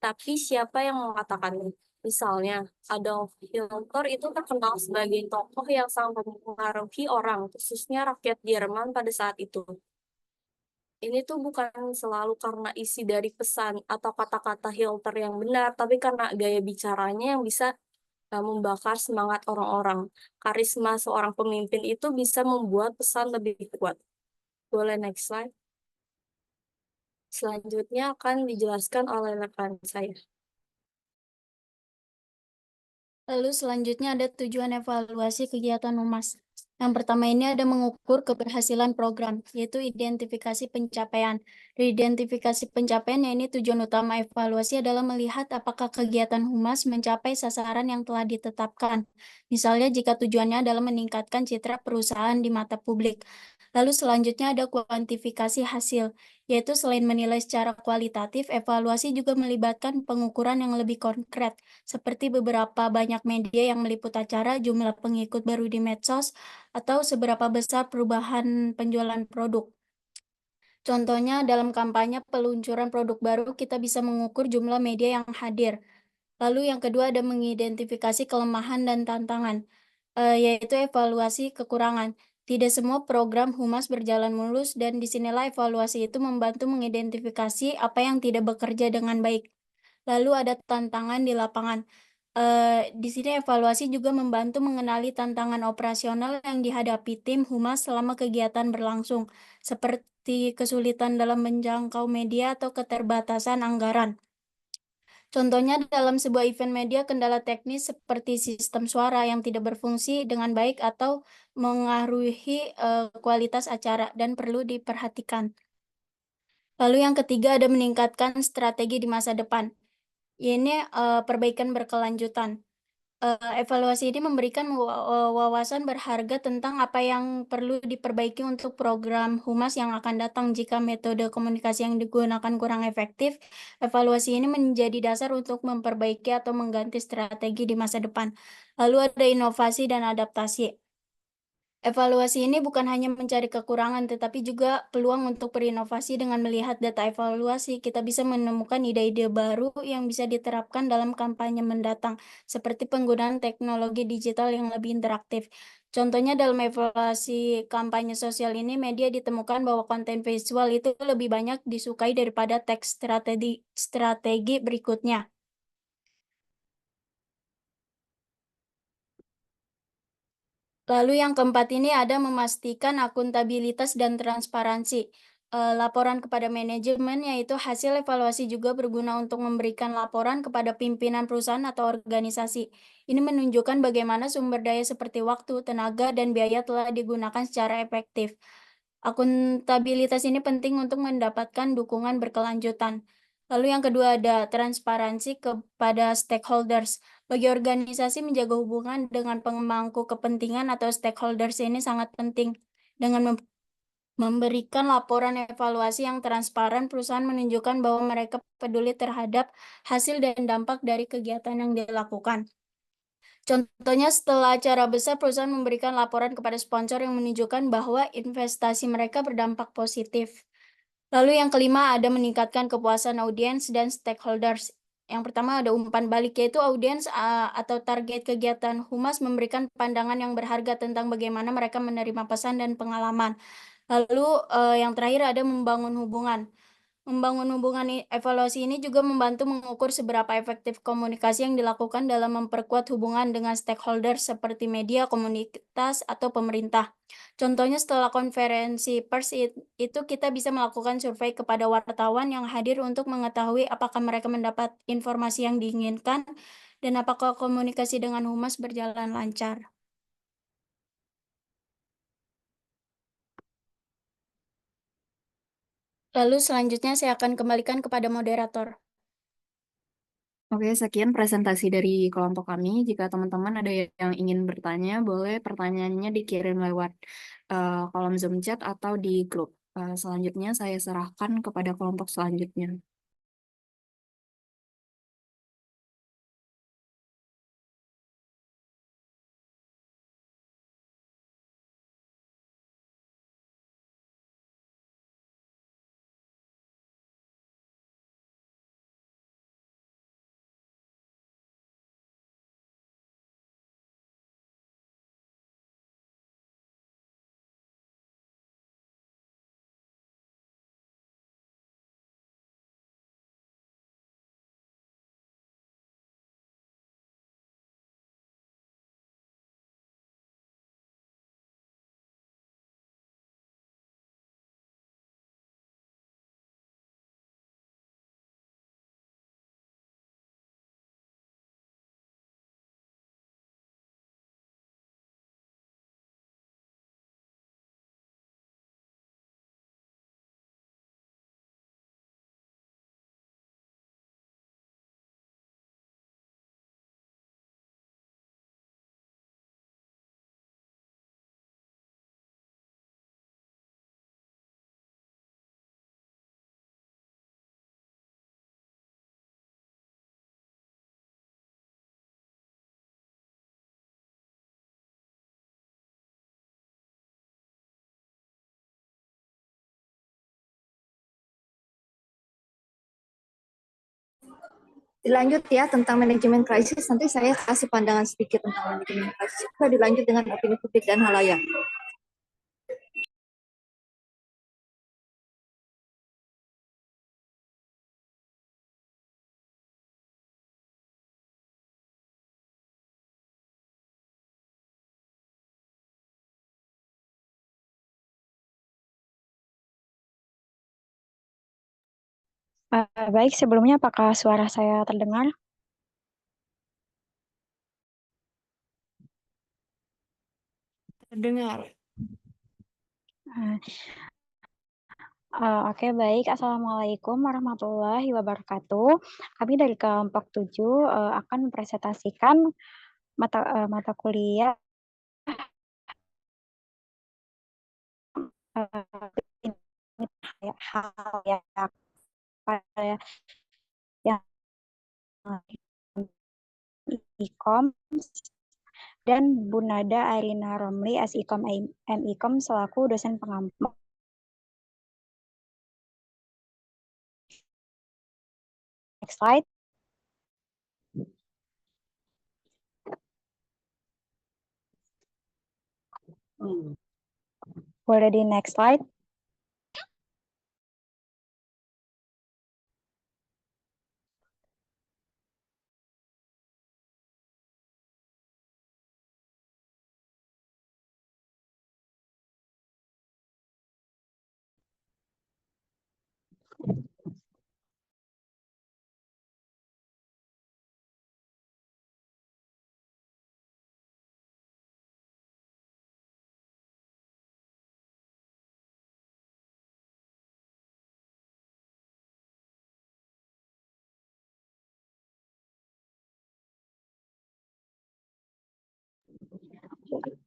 [SPEAKER 7] tapi siapa yang mengatakannya. Misalnya, Adolf Hitler itu terkenal sebagai tokoh yang sangat mempengaruhi orang, khususnya rakyat Jerman pada saat itu. ini tuh bukan selalu karena isi dari pesan atau kata-kata Hilter yang benar, tapi karena gaya bicaranya yang bisa membakar semangat orang-orang. Karisma seorang pemimpin itu bisa membuat pesan lebih kuat. Boleh next slide. Selanjutnya akan dijelaskan oleh rekan saya.
[SPEAKER 8] Lalu selanjutnya ada tujuan evaluasi kegiatan humas. Yang pertama ini ada mengukur keberhasilan program, yaitu identifikasi pencapaian. Dari identifikasi pencapaian, ini tujuan utama evaluasi adalah melihat apakah kegiatan humas mencapai sasaran yang telah ditetapkan. Misalnya jika tujuannya adalah meningkatkan citra perusahaan di mata publik. Lalu selanjutnya ada kuantifikasi hasil, yaitu selain menilai secara kualitatif, evaluasi juga melibatkan pengukuran yang lebih konkret, seperti beberapa banyak media yang meliput acara, jumlah pengikut baru di medsos, atau seberapa besar perubahan penjualan produk. Contohnya, dalam kampanye peluncuran produk baru, kita bisa mengukur jumlah media yang hadir. Lalu yang kedua ada mengidentifikasi kelemahan dan tantangan, yaitu evaluasi kekurangan. Tidak semua program humas berjalan mulus dan disinilah evaluasi itu membantu mengidentifikasi apa yang tidak bekerja dengan baik. Lalu ada tantangan di lapangan. Di sini evaluasi juga membantu mengenali tantangan operasional yang dihadapi tim humas selama kegiatan berlangsung, seperti kesulitan dalam menjangkau media atau keterbatasan anggaran. Contohnya dalam sebuah event media, kendala teknis seperti sistem suara yang tidak berfungsi dengan baik atau mengaruhi kualitas acara dan perlu diperhatikan. Lalu yang ketiga ada meningkatkan strategi di masa depan. Ini perbaikan berkelanjutan. Evaluasi ini memberikan wawasan berharga tentang apa yang perlu diperbaiki untuk program humas yang akan datang. Jika metode komunikasi yang digunakan kurang efektif, evaluasi ini menjadi dasar untuk memperbaiki atau mengganti strategi di masa depan. Lalu ada inovasi dan adaptasi. Evaluasi ini bukan hanya mencari kekurangan, tetapi juga peluang untuk berinovasi. Dengan melihat data evaluasi, kita bisa menemukan ide-ide baru yang bisa diterapkan dalam kampanye mendatang, seperti penggunaan teknologi digital yang lebih interaktif. Contohnya dalam evaluasi kampanye sosial ini, media ditemukan bahwa konten visual itu lebih banyak disukai daripada teks strategi berikutnya. Lalu yang keempat ini ada memastikan akuntabilitas dan transparansi. Laporan kepada manajemen, yaitu hasil evaluasi juga berguna untuk memberikan laporan kepada pimpinan perusahaan atau organisasi. Ini menunjukkan bagaimana sumber daya seperti waktu, tenaga, dan biaya telah digunakan secara efektif. Akuntabilitas ini penting untuk mendapatkan dukungan berkelanjutan. Lalu yang kedua ada transparansi kepada stakeholders. Bagi organisasi menjaga hubungan dengan pemangku kepentingan atau stakeholders ini sangat penting. Dengan memberikan laporan evaluasi yang transparan, perusahaan menunjukkan bahwa mereka peduli terhadap hasil dan dampak dari kegiatan yang dilakukan. Contohnya setelah acara besar, perusahaan memberikan laporan kepada sponsor yang menunjukkan bahwa investasi mereka berdampak positif. Lalu yang kelima ada meningkatkan kepuasan audiens dan stakeholders. Yang pertama ada umpan balik, yaitu audiens atau target kegiatan humas memberikan pandangan yang berharga tentang bagaimana mereka menerima pesan dan pengalaman. Lalu yang terakhir ada membangun hubungan. Membangun hubungan evaluasi ini juga membantu mengukur seberapa efektif komunikasi yang dilakukan dalam memperkuat hubungan dengan stakeholder seperti media, komunitas, atau pemerintah. Contohnya setelah konferensi pers itu kita bisa melakukan survei kepada wartawan yang hadir untuk mengetahui apakah mereka mendapat informasi yang diinginkan dan apakah komunikasi dengan humas berjalan lancar. Lalu selanjutnya saya akan kembalikan kepada moderator.
[SPEAKER 6] Oke, sekian presentasi dari kelompok kami. Jika teman-teman ada yang ingin bertanya, boleh pertanyaannya dikirim lewat kolom Zoom chat atau di grup. Selanjutnya saya serahkan kepada kelompok selanjutnya.
[SPEAKER 9] Dilanjut ya tentang manajemen krisis, nanti saya kasih pandangan sedikit tentang manajemen krisis. Kita dilanjut dengan opini publik dan halayak.
[SPEAKER 10] Baik, sebelumnya apakah suara saya terdengar?
[SPEAKER 6] Terdengar.
[SPEAKER 10] Oke, baik. Assalamualaikum warahmatullahi wabarakatuh. Kami dari kelompok 7 akan mempresentasikan mata kuliah hal yang Ikom dan Bu Nada Arina Romli SIKOM MIKOM selaku dosen pengampu. Next slide. Boleh di next slide.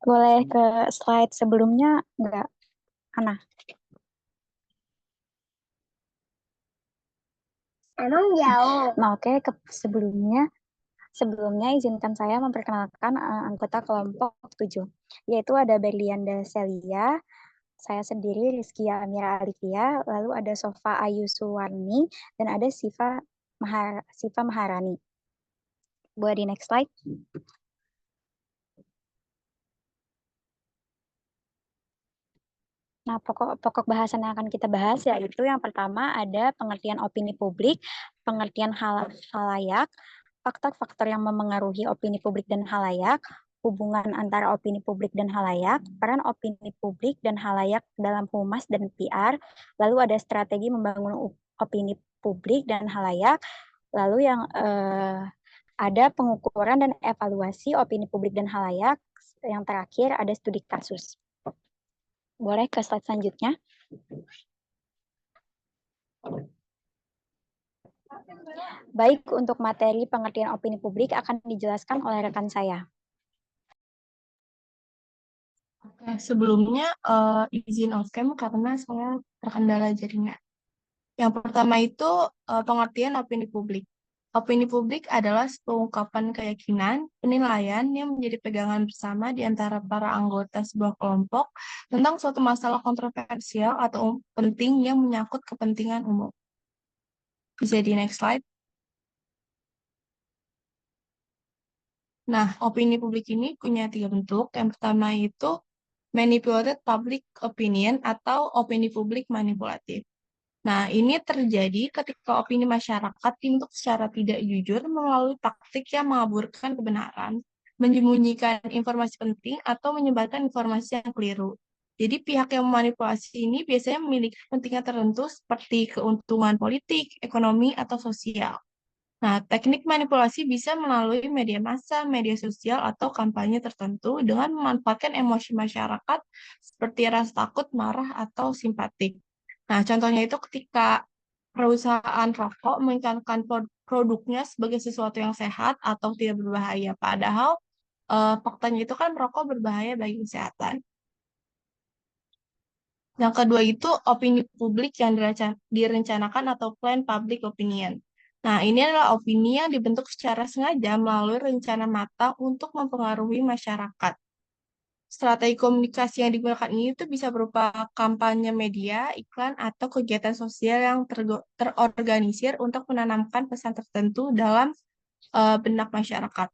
[SPEAKER 10] Boleh ke slide sebelumnya enggak, Ana?
[SPEAKER 11] Emang jauh.
[SPEAKER 10] Nah, oke, sebelumnya izinkan saya memperkenalkan anggota kelompok 7, yaitu ada Berlianda Celia, saya sendiri Rizkia Amira Alifia, lalu ada Sofa Ayu Suwarni, dan ada Siva Maharani. Boleh di next slide. Nah, pokok bahasan yang akan kita bahas yaitu yang pertama ada pengertian opini publik, pengertian halayak, faktor-faktor yang memengaruhi opini publik dan halayak, hubungan antara opini publik dan halayak, peran opini publik dan halayak dalam humas dan PR, lalu ada strategi membangun opini publik dan halayak, lalu yang ada pengukuran dan evaluasi opini publik dan halayak, yang terakhir ada studi kasus. Boleh ke slide selanjutnya. Baik, untuk materi pengertian opini publik akan dijelaskan oleh rekan saya.
[SPEAKER 3] Oke, sebelumnya izin off-cam karena saya terkendala jaringan. Yang pertama itu pengertian opini publik. Opini publik adalah pengungkapan keyakinan, penilaian yang menjadi pegangan bersama di antara para anggota sebuah kelompok tentang suatu masalah kontroversial atau penting yang menyangkut kepentingan umum. Bisa di next slide. Nah, opini publik ini punya 3 bentuk. Yang pertama itu manipulated public opinion atau opini publik manipulatif. Nah, ini terjadi ketika opini masyarakat dibentuk secara tidak jujur melalui taktik yang mengaburkan kebenaran, menyembunyikan informasi penting, atau menyebarkan informasi yang keliru. Jadi, pihak yang memanipulasi ini biasanya memiliki kepentingan tertentu seperti keuntungan politik, ekonomi, atau sosial. Nah, teknik manipulasi bisa melalui media massa, media sosial, atau kampanye tertentu dengan memanfaatkan emosi masyarakat seperti rasa takut, marah, atau simpatik. Nah, contohnya itu ketika perusahaan rokok mengiklankan produknya sebagai sesuatu yang sehat atau tidak berbahaya, padahal faktanya itu kan merokok berbahaya bagi kesehatan. Yang kedua itu opini publik yang direncanakan atau planned public opinion. Nah, ini adalah opini yang dibentuk secara sengaja melalui rencana matang untuk mempengaruhi masyarakat. Strategi komunikasi yang digunakan ini tuh bisa berupa kampanye media, iklan, atau kegiatan sosial yang terorganisir untuk menanamkan pesan tertentu dalam benak masyarakat.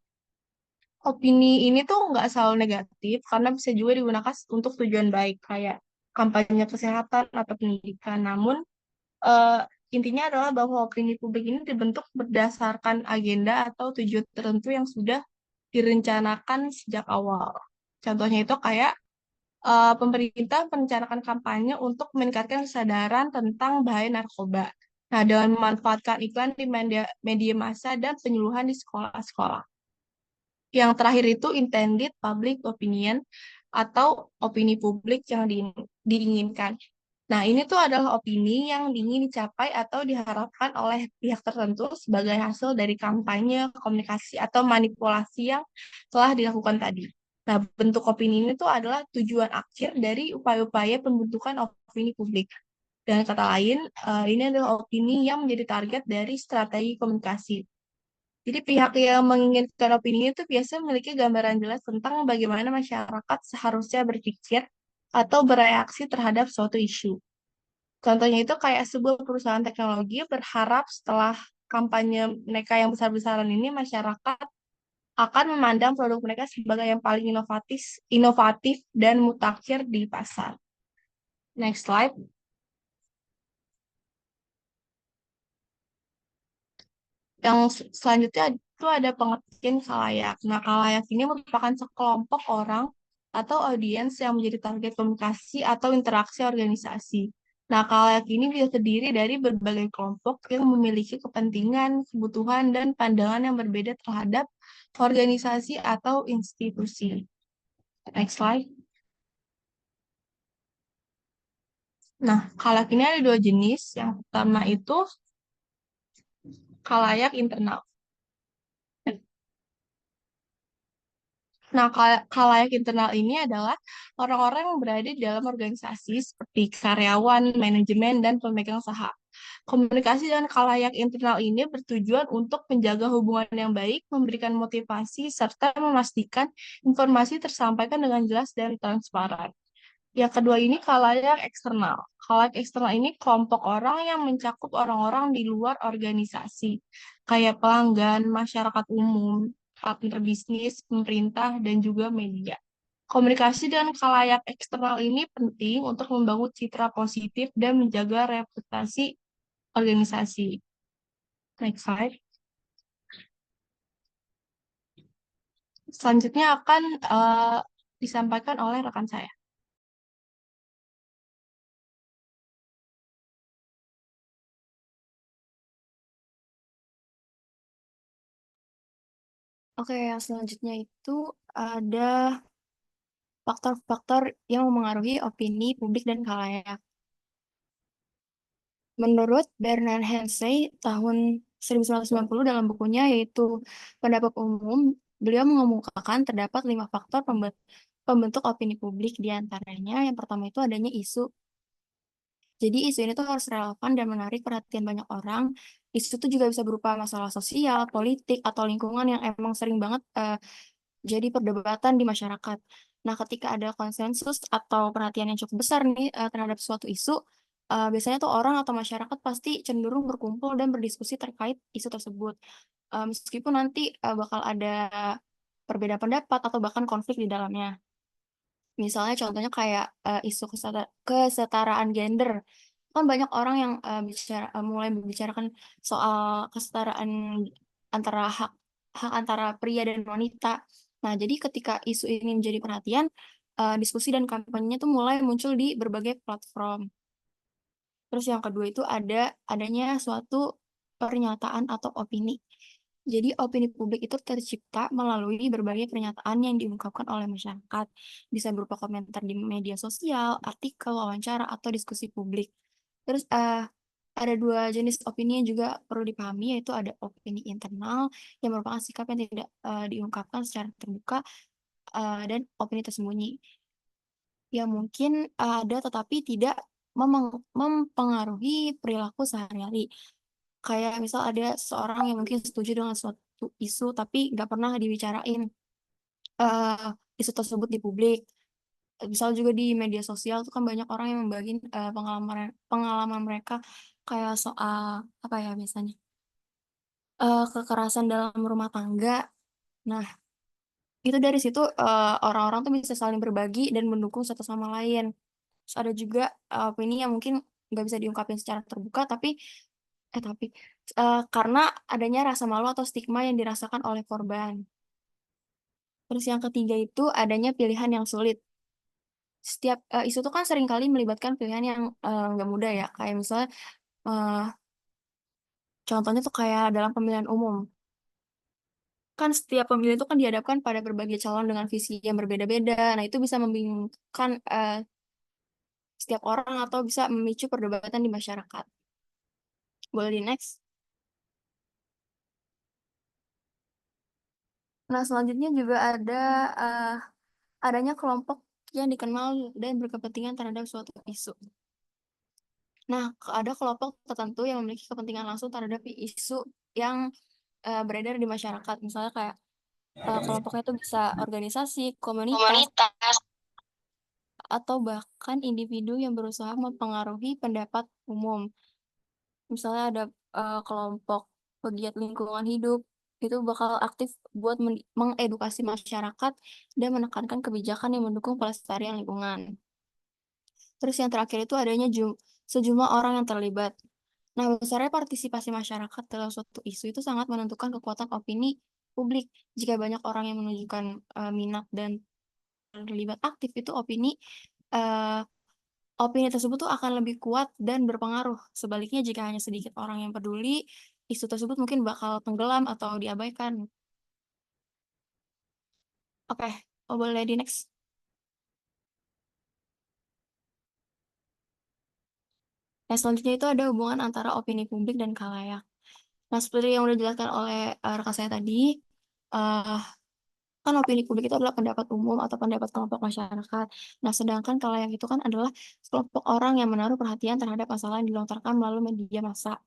[SPEAKER 3] Opini ini tuh nggak selalu negatif karena bisa juga digunakan untuk tujuan baik kayak kampanye kesehatan atau pendidikan. Namun eh, intinya adalah bahwa opini publik ini dibentuk berdasarkan agenda atau tujuan tertentu yang sudah direncanakan sejak awal. Contohnya itu kayak pemerintah merencanakan kampanye untuk meningkatkan kesadaran tentang bahaya narkoba. Nah, dengan memanfaatkan iklan di media massa dan penyuluhan di sekolah-sekolah. Yang terakhir itu intended public opinion atau opini publik yang diinginkan. Nah, ini tuh adalah opini yang ingin dicapai atau diharapkan oleh pihak tertentu sebagai hasil dari kampanye, komunikasi, atau manipulasi yang telah dilakukan tadi. Nah, bentuk opini ini tuh adalah tujuan akhir dari upaya-upaya pembentukan opini publik. Dengan kata lain, ini adalah opini yang menjadi target dari strategi komunikasi. Jadi pihak yang menginginkan opini itu biasanya memiliki gambaran jelas tentang bagaimana masyarakat seharusnya berpikir atau bereaksi terhadap suatu isu. Contohnya itu kayak sebuah perusahaan teknologi berharap setelah kampanye mereka yang besar-besaran ini masyarakat akan memandang produk mereka sebagai yang paling inovatif dan mutakhir di pasar. Next slide. Yang selanjutnya itu ada pengertian khalayak. Nah, khalayak ini merupakan sekelompok orang atau audiens yang menjadi target komunikasi atau interaksi organisasi. Nah, khalayak ini bisa terdiri dari berbagai kelompok yang memiliki kepentingan, kebutuhan, dan pandangan yang berbeda terhadap organisasi atau institusi. Next slide. Nah, khalayak ini ada dua jenis. Yang pertama itu khalayak internal. Nah, khalayak internal ini adalah orang-orang yang berada di dalam organisasi seperti karyawan, manajemen, dan pemegang saham. Komunikasi dengan khalayak internal ini bertujuan untuk menjaga hubungan yang baik, memberikan motivasi, serta memastikan informasi tersampaikan dengan jelas dan transparan. Yang kedua ini khalayak eksternal. Khalayak eksternal ini kelompok orang yang mencakup orang-orang di luar organisasi, kayak pelanggan, masyarakat umum, partner bisnis, pemerintah, dan juga media. Komunikasi dengan khalayak eksternal ini penting untuk membangun citra positif dan menjaga reputasi organisasi. Next slide. Selanjutnya akan disampaikan oleh rekan saya.
[SPEAKER 6] Oke, yang selanjutnya itu ada faktor-faktor yang mempengaruhi opini publik dan khalayak. Menurut Bernard Hensley tahun 1990 dalam bukunya yaitu Pendapat Umum, beliau mengemukakan terdapat 5 faktor pembentuk opini publik, di antaranya yang pertama itu adanya isu. Jadi isu ini tuh harus relevan dan menarik perhatian banyak orang. Isu itu juga bisa berupa masalah sosial, politik, atau lingkungan yang emang sering banget jadi perdebatan di masyarakat. Nah, ketika ada konsensus atau perhatian yang cukup besar nih terhadap suatu isu, biasanya tuh orang atau masyarakat pasti cenderung berkumpul dan berdiskusi terkait isu tersebut. Meskipun nanti bakal ada perbedaan pendapat atau bahkan konflik di dalamnya. Misalnya contohnya kayak isu kesetaraan gender. Kan banyak orang yang mulai membicarakan soal kesetaraan antara hak antara pria dan wanita. Nah, jadi ketika isu ini menjadi perhatian, diskusi dan kampanyenya tuh mulai muncul di berbagai platform. Terus yang kedua itu adanya suatu pernyataan atau opini. Jadi opini publik itu tercipta melalui berbagai pernyataan yang diungkapkan oleh masyarakat. Bisa berupa komentar di media sosial, artikel, wawancara, atau diskusi publik. Terus ada dua jenis opini yang juga perlu dipahami, yaitu ada opini internal yang merupakan sikap yang tidak diungkapkan secara terbuka dan opini tersembunyi yang mungkin ada tetapi tidak mempengaruhi perilaku sehari-hari. Kayak misal ada seorang yang mungkin setuju dengan suatu isu tapi nggak pernah dibicarain isu tersebut di publik. misal juga di media sosial tuh kan banyak orang yang membagi pengalaman pengalaman mereka kayak soal apa ya biasanya kekerasan dalam rumah tangga. Nah, itu dari situ orang-orang tuh bisa saling berbagi dan mendukung satu sama lain. Terus ada juga opini yang mungkin nggak bisa diungkapin secara terbuka, tapi karena adanya rasa malu atau stigma yang dirasakan oleh korban. Terus yang ketiga itu adanya pilihan yang sulit. Setiap isu itu kan seringkali melibatkan pilihan yang nggak mudah ya. Kayak misalnya eh, contohnya tuh kayak dalam pemilihan umum. Kan setiap pemilih itu kan dihadapkan pada berbagai calon dengan visi yang berbeda-beda. Nah, itu bisa membingungkan setiap orang atau bisa memicu perdebatan di masyarakat. Boleh di next. Nah, selanjutnya juga ada adanya kelompok yang dikenal dan berkepentingan terhadap suatu isu. Nah, ada kelompok tertentu yang memiliki kepentingan langsung terhadap isu yang beredar di masyarakat. Misalnya kayak kelompoknya itu bisa organisasi, komunitas,
[SPEAKER 1] Komunitas.
[SPEAKER 6] atau bahkan individu yang berusaha mempengaruhi pendapat umum. Misalnya ada kelompok pegiat lingkungan hidup, itu bakal aktif buat mengedukasi masyarakat dan menekankan kebijakan yang mendukung pelestarian lingkungan. Terus yang terakhir itu adanya sejumlah orang yang terlibat. Nah, besarnya partisipasi masyarakat dalam suatu isu itu sangat menentukan kekuatan opini publik. Jika banyak orang yang menunjukkan minat dan terlibat aktif, itu eh, opini tersebut tuh akan lebih kuat dan berpengaruh. Sebaliknya, jika hanya sedikit orang yang peduli, isu tersebut mungkin bakal tenggelam atau diabaikan. Oke, boleh di next. Nah, selanjutnya itu ada hubungan antara opini publik dan khalayak. Nah, seperti yang udah dijelaskan oleh rekan saya tadi, eh, kan opini publik itu adalah pendapat umum atau pendapat kelompok masyarakat. Nah, sedangkan khalayak itu kan adalah kelompok orang yang menaruh perhatian terhadap masalah yang dilontarkan melalui media massa.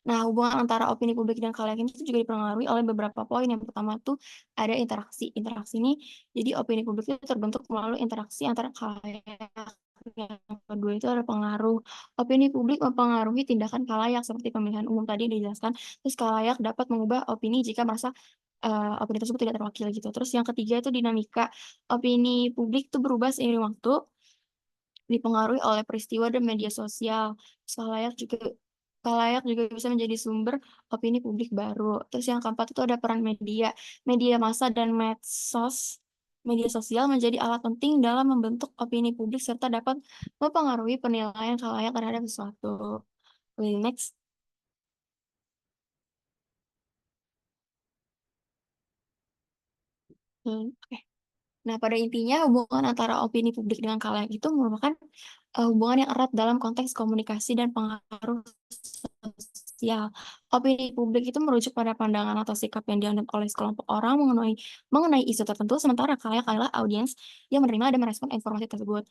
[SPEAKER 6] Nah, hubungan antara opini publik dan khalayak ini tuh juga dipengaruhi oleh beberapa poin. Yang pertama tuh ada interaksi. Interaksi ini, jadi opini publik itu terbentuk melalui interaksi antara khalayak. Yang kedua itu ada pengaruh. Opini publik mempengaruhi tindakan khalayak seperti pemilihan umum tadi dijelaskan. Terus khalayak dapat mengubah opini jika merasa opini tersebut tidak terwakili gitu. Terus yang ketiga itu dinamika. Opini publik itu berubah seiring waktu, dipengaruhi oleh peristiwa dan media sosial. Khalayak juga bisa menjadi sumber opini publik baru. Terus yang keempat itu ada peran media. Media massa dan media sosial menjadi alat penting dalam membentuk opini publik serta dapat mempengaruhi penilaian khalayak terhadap sesuatu. Next. Oke. Nah, pada intinya hubungan antara opini publik dengan khalayak itu merupakan hubungan yang erat dalam konteks komunikasi dan pengaruh sosial. Opini publik itu merujuk pada pandangan atau sikap yang dianggap oleh sekelompok orang mengenai isu tertentu, sementara khalayak adalah audiens yang menerima dan merespon informasi tersebut.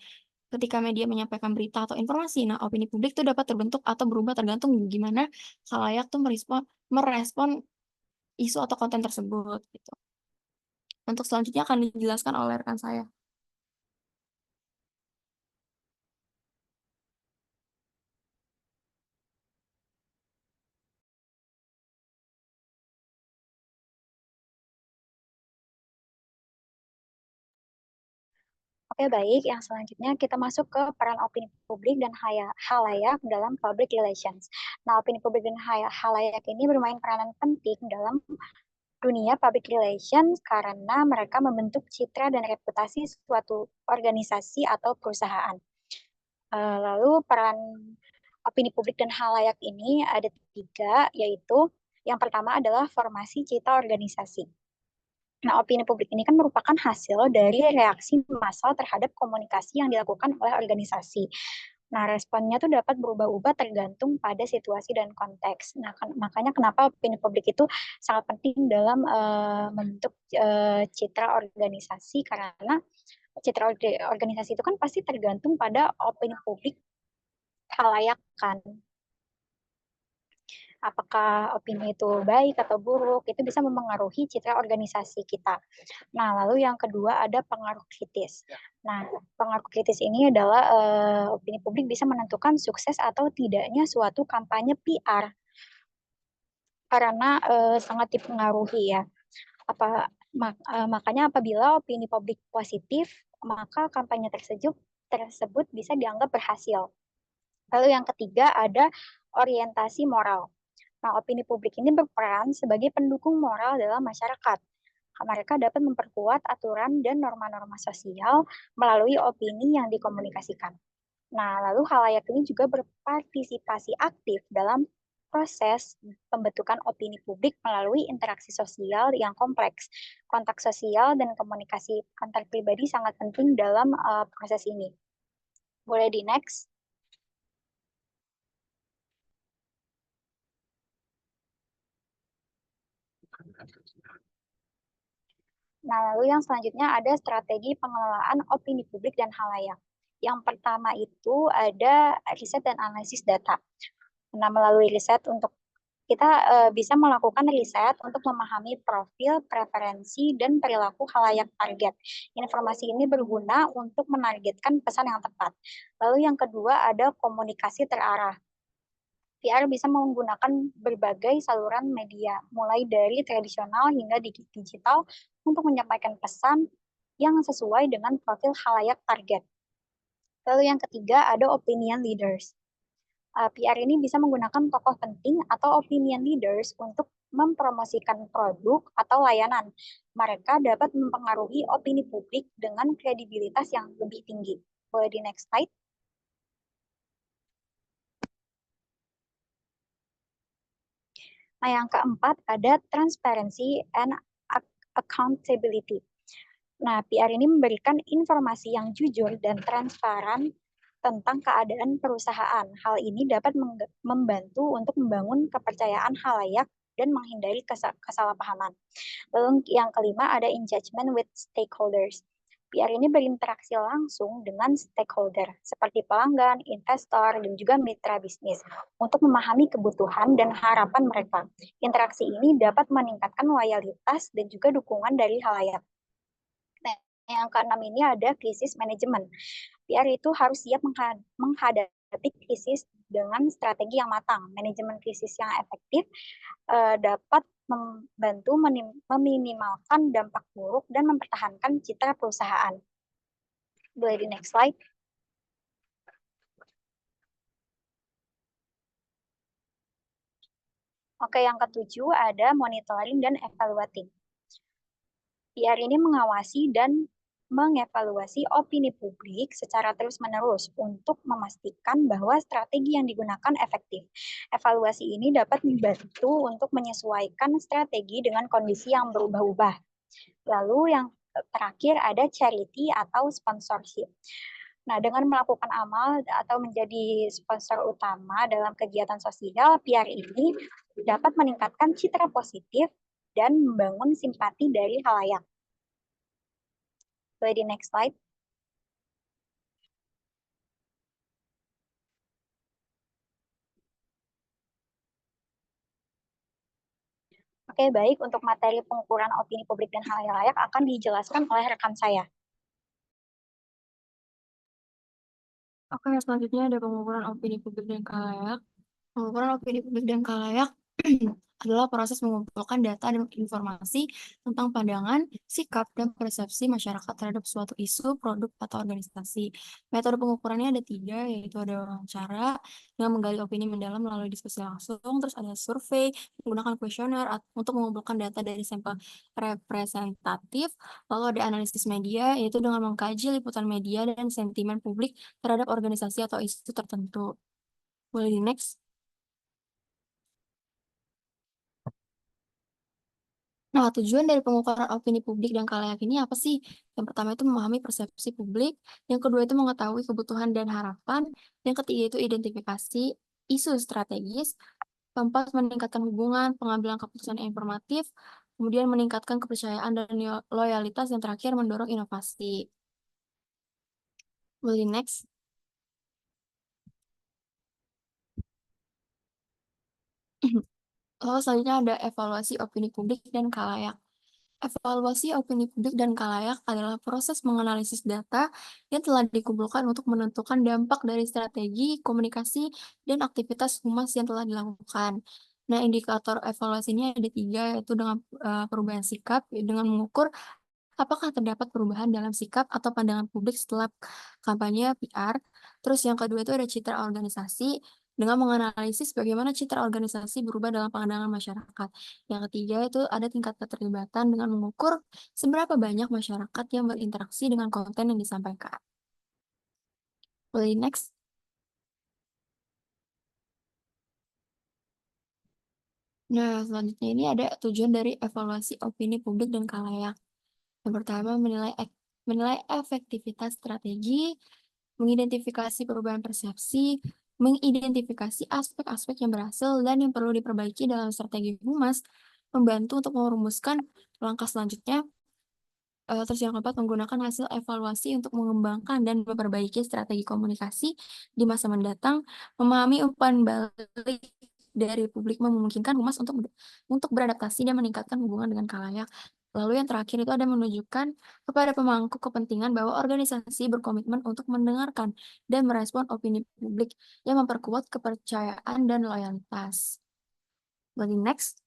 [SPEAKER 6] Ketika media menyampaikan berita atau informasi, nah opini publik itu dapat terbentuk atau berubah tergantung gimana khalayak tuh merespon isu atau konten tersebut gitu. Untuk selanjutnya akan dijelaskan oleh rekan saya.
[SPEAKER 10] Oke, baik. Yang selanjutnya kita masuk ke peran opini publik dan halayak dalam public relations. Nah, opini publik dan halayak ini bermain peranan penting dalam dunia public relations karena mereka membentuk citra dan reputasi suatu organisasi atau perusahaan. Lalu peran opini publik dan halayak ini ada 3, yaitu yang pertama adalah formasi citra organisasi. Nah, opini publik ini kan merupakan hasil dari reaksi massal terhadap komunikasi yang dilakukan oleh organisasi. Nah, responnya tuh dapat berubah-ubah tergantung pada situasi dan konteks. Nah, makanya kenapa opini publik itu sangat penting dalam membentuk citra organisasi, karena citra organisasi itu kan pasti tergantung pada opini publik khalayak kan. Apakah opini itu baik atau buruk, itu bisa mempengaruhi citra organisasi kita. Nah, lalu yang kedua ada pengaruh kritis. Nah, pengaruh kritis ini adalah opini publik bisa menentukan sukses atau tidaknya suatu kampanye PR karena sangat dipengaruhi ya. Makanya apabila opini publik positif, maka kampanye tersebut bisa dianggap berhasil. Lalu yang ketiga ada orientasi moral. Nah, opini publik ini berperan sebagai pendukung moral dalam masyarakat. Mereka dapat memperkuat aturan dan norma-norma sosial melalui opini yang dikomunikasikan. Nah, lalu khalayak ini juga berpartisipasi aktif dalam proses pembentukan opini publik melalui interaksi sosial yang kompleks. Kontak sosial dan komunikasi antar pribadi sangat penting dalam proses ini. Boleh di next? Nah, lalu yang selanjutnya ada strategi pengelolaan opini publik dan khalayak. Yang pertama itu ada riset dan analisis data. Nah, melalui riset kita bisa melakukan riset untuk memahami profil, preferensi, dan perilaku khalayak target. Informasi ini berguna untuk menargetkan pesan yang tepat. Lalu yang kedua ada komunikasi terarah. PR bisa menggunakan berbagai saluran media, mulai dari tradisional hingga digital, untuk menyampaikan pesan yang sesuai dengan profil khalayak target. Lalu yang ketiga ada opinion leaders. PR ini bisa menggunakan tokoh penting atau opinion leaders untuk mempromosikan produk atau layanan. Mereka dapat mempengaruhi opini publik dengan kredibilitas yang lebih tinggi. Boleh di next slide? Nah, yang keempat ada transparency and accountability. Nah, PR ini memberikan informasi yang jujur dan transparan tentang keadaan perusahaan. Hal ini dapat membantu untuk membangun kepercayaan khalayak dan menghindari kesalahpahaman. Lalu yang kelima ada engagement with stakeholders. PR ini berinteraksi langsung dengan stakeholder seperti pelanggan, investor, dan juga mitra bisnis untuk memahami kebutuhan dan harapan mereka. Interaksi ini dapat meningkatkan loyalitas dan juga dukungan dari khalayak. Nah, yang keenam ini ada krisis manajemen. PR itu harus siap menghadapi krisis dengan strategi yang matang. Manajemen krisis yang efektif dapat membantu meminimalkan dampak buruk dan mempertahankan citra perusahaan. Boleh di next slide. Oke, yang ketujuh ada monitoring dan evaluating. PR ini mengawasi dan mengevaluasi opini publik secara terus-menerus untuk memastikan bahwa strategi yang digunakan efektif. Evaluasi ini dapat membantu untuk menyesuaikan strategi dengan kondisi yang berubah-ubah. Lalu yang terakhir ada charity atau sponsorship. Nah, dengan melakukan amal atau menjadi sponsor utama dalam kegiatan sosial, PR ini dapat meningkatkan citra positif dan membangun simpati dari khalayak. Boleh di next slide. Oke, baik. Untuk materi pengukuran opini publik dan khalayak akan dijelaskan oleh rekan saya.
[SPEAKER 6] Oke, selanjutnya ada pengukuran opini publik dan khalayak. Pengukuran opini publik dan khalayak adalah proses mengumpulkan data dan informasi tentang pandangan, sikap, dan persepsi masyarakat terhadap suatu isu, produk, atau organisasi. Metode pengukurannya ada 3, yaitu ada wawancara dengan menggali opini mendalam melalui diskusi langsung, terus ada survei menggunakan kuesioner untuk mengumpulkan data dari sampel representatif, lalu ada analisis media, yaitu dengan mengkaji liputan media dan sentimen publik terhadap organisasi atau isu tertentu. Boleh di next? Nah, tujuan dari pengukuran opini publik dan khalayak ini apa sih? Yang pertama itu memahami persepsi publik, yang kedua itu mengetahui kebutuhan dan harapan, yang ketiga itu identifikasi isu strategis, keempat meningkatkan hubungan, pengambilan keputusan yang informatif, kemudian meningkatkan kepercayaan dan loyalitas, yang terakhir mendorong inovasi. Boleh next? Lalu selanjutnya ada evaluasi opini publik dan khalayak. Evaluasi opini publik dan khalayak adalah proses menganalisis data yang telah dikumpulkan untuk menentukan dampak dari strategi, komunikasi, dan aktivitas humas yang telah dilakukan. Nah, indikator evaluasi ini ada 3, yaitu dengan perubahan sikap, dengan mengukur apakah terdapat perubahan dalam sikap atau pandangan publik setelah kampanye PR. Terus yang kedua itu ada citra organisasi, dengan menganalisis bagaimana citra organisasi berubah dalam pandangan masyarakat. Yang ketiga itu ada tingkat keterlibatan dengan mengukur seberapa banyak masyarakat yang berinteraksi dengan konten yang disampaikan. Boleh next. Nah, selanjutnya ini ada tujuan dari evaluasi opini publik dan khalayak. Yang pertama, menilai efektivitas strategi, mengidentifikasi perubahan persepsi, mengidentifikasi aspek-aspek yang berhasil dan yang perlu diperbaiki dalam strategi humas, membantu untuk merumuskan langkah selanjutnya. Terus yang keempat, menggunakan hasil evaluasi untuk mengembangkan dan memperbaiki strategi komunikasi di masa mendatang, memahami umpan balik dari publik memungkinkan humas untuk beradaptasi dan meningkatkan hubungan dengan khalayak. Lalu yang terakhir itu ada menunjukkan kepada pemangku kepentingan bahwa organisasi berkomitmen untuk mendengarkan dan merespon opini publik yang memperkuat kepercayaan dan loyalitas. Boleh next.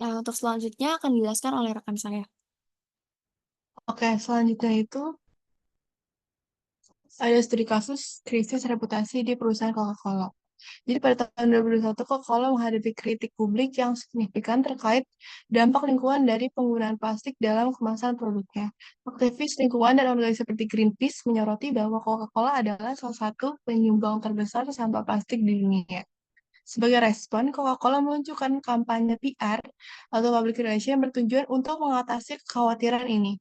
[SPEAKER 6] Nah, untuk selanjutnya akan dijelaskan oleh rekan saya.
[SPEAKER 3] Oke, selanjutnya itu ada studi kasus krisis reputasi di perusahaan Coca-Cola. Jadi pada tahun 2021, Coca-Cola menghadapi kritik publik yang signifikan terkait dampak lingkungan dari penggunaan plastik dalam kemasan produknya. Aktivis lingkungan dan organisasi seperti Greenpeace menyoroti bahwa Coca-Cola adalah salah satu penyumbang terbesar sampah plastik di dunia. Sebagai respon, Coca-Cola meluncurkan kampanye PR atau public relations yang bertujuan untuk mengatasi kekhawatiran ini.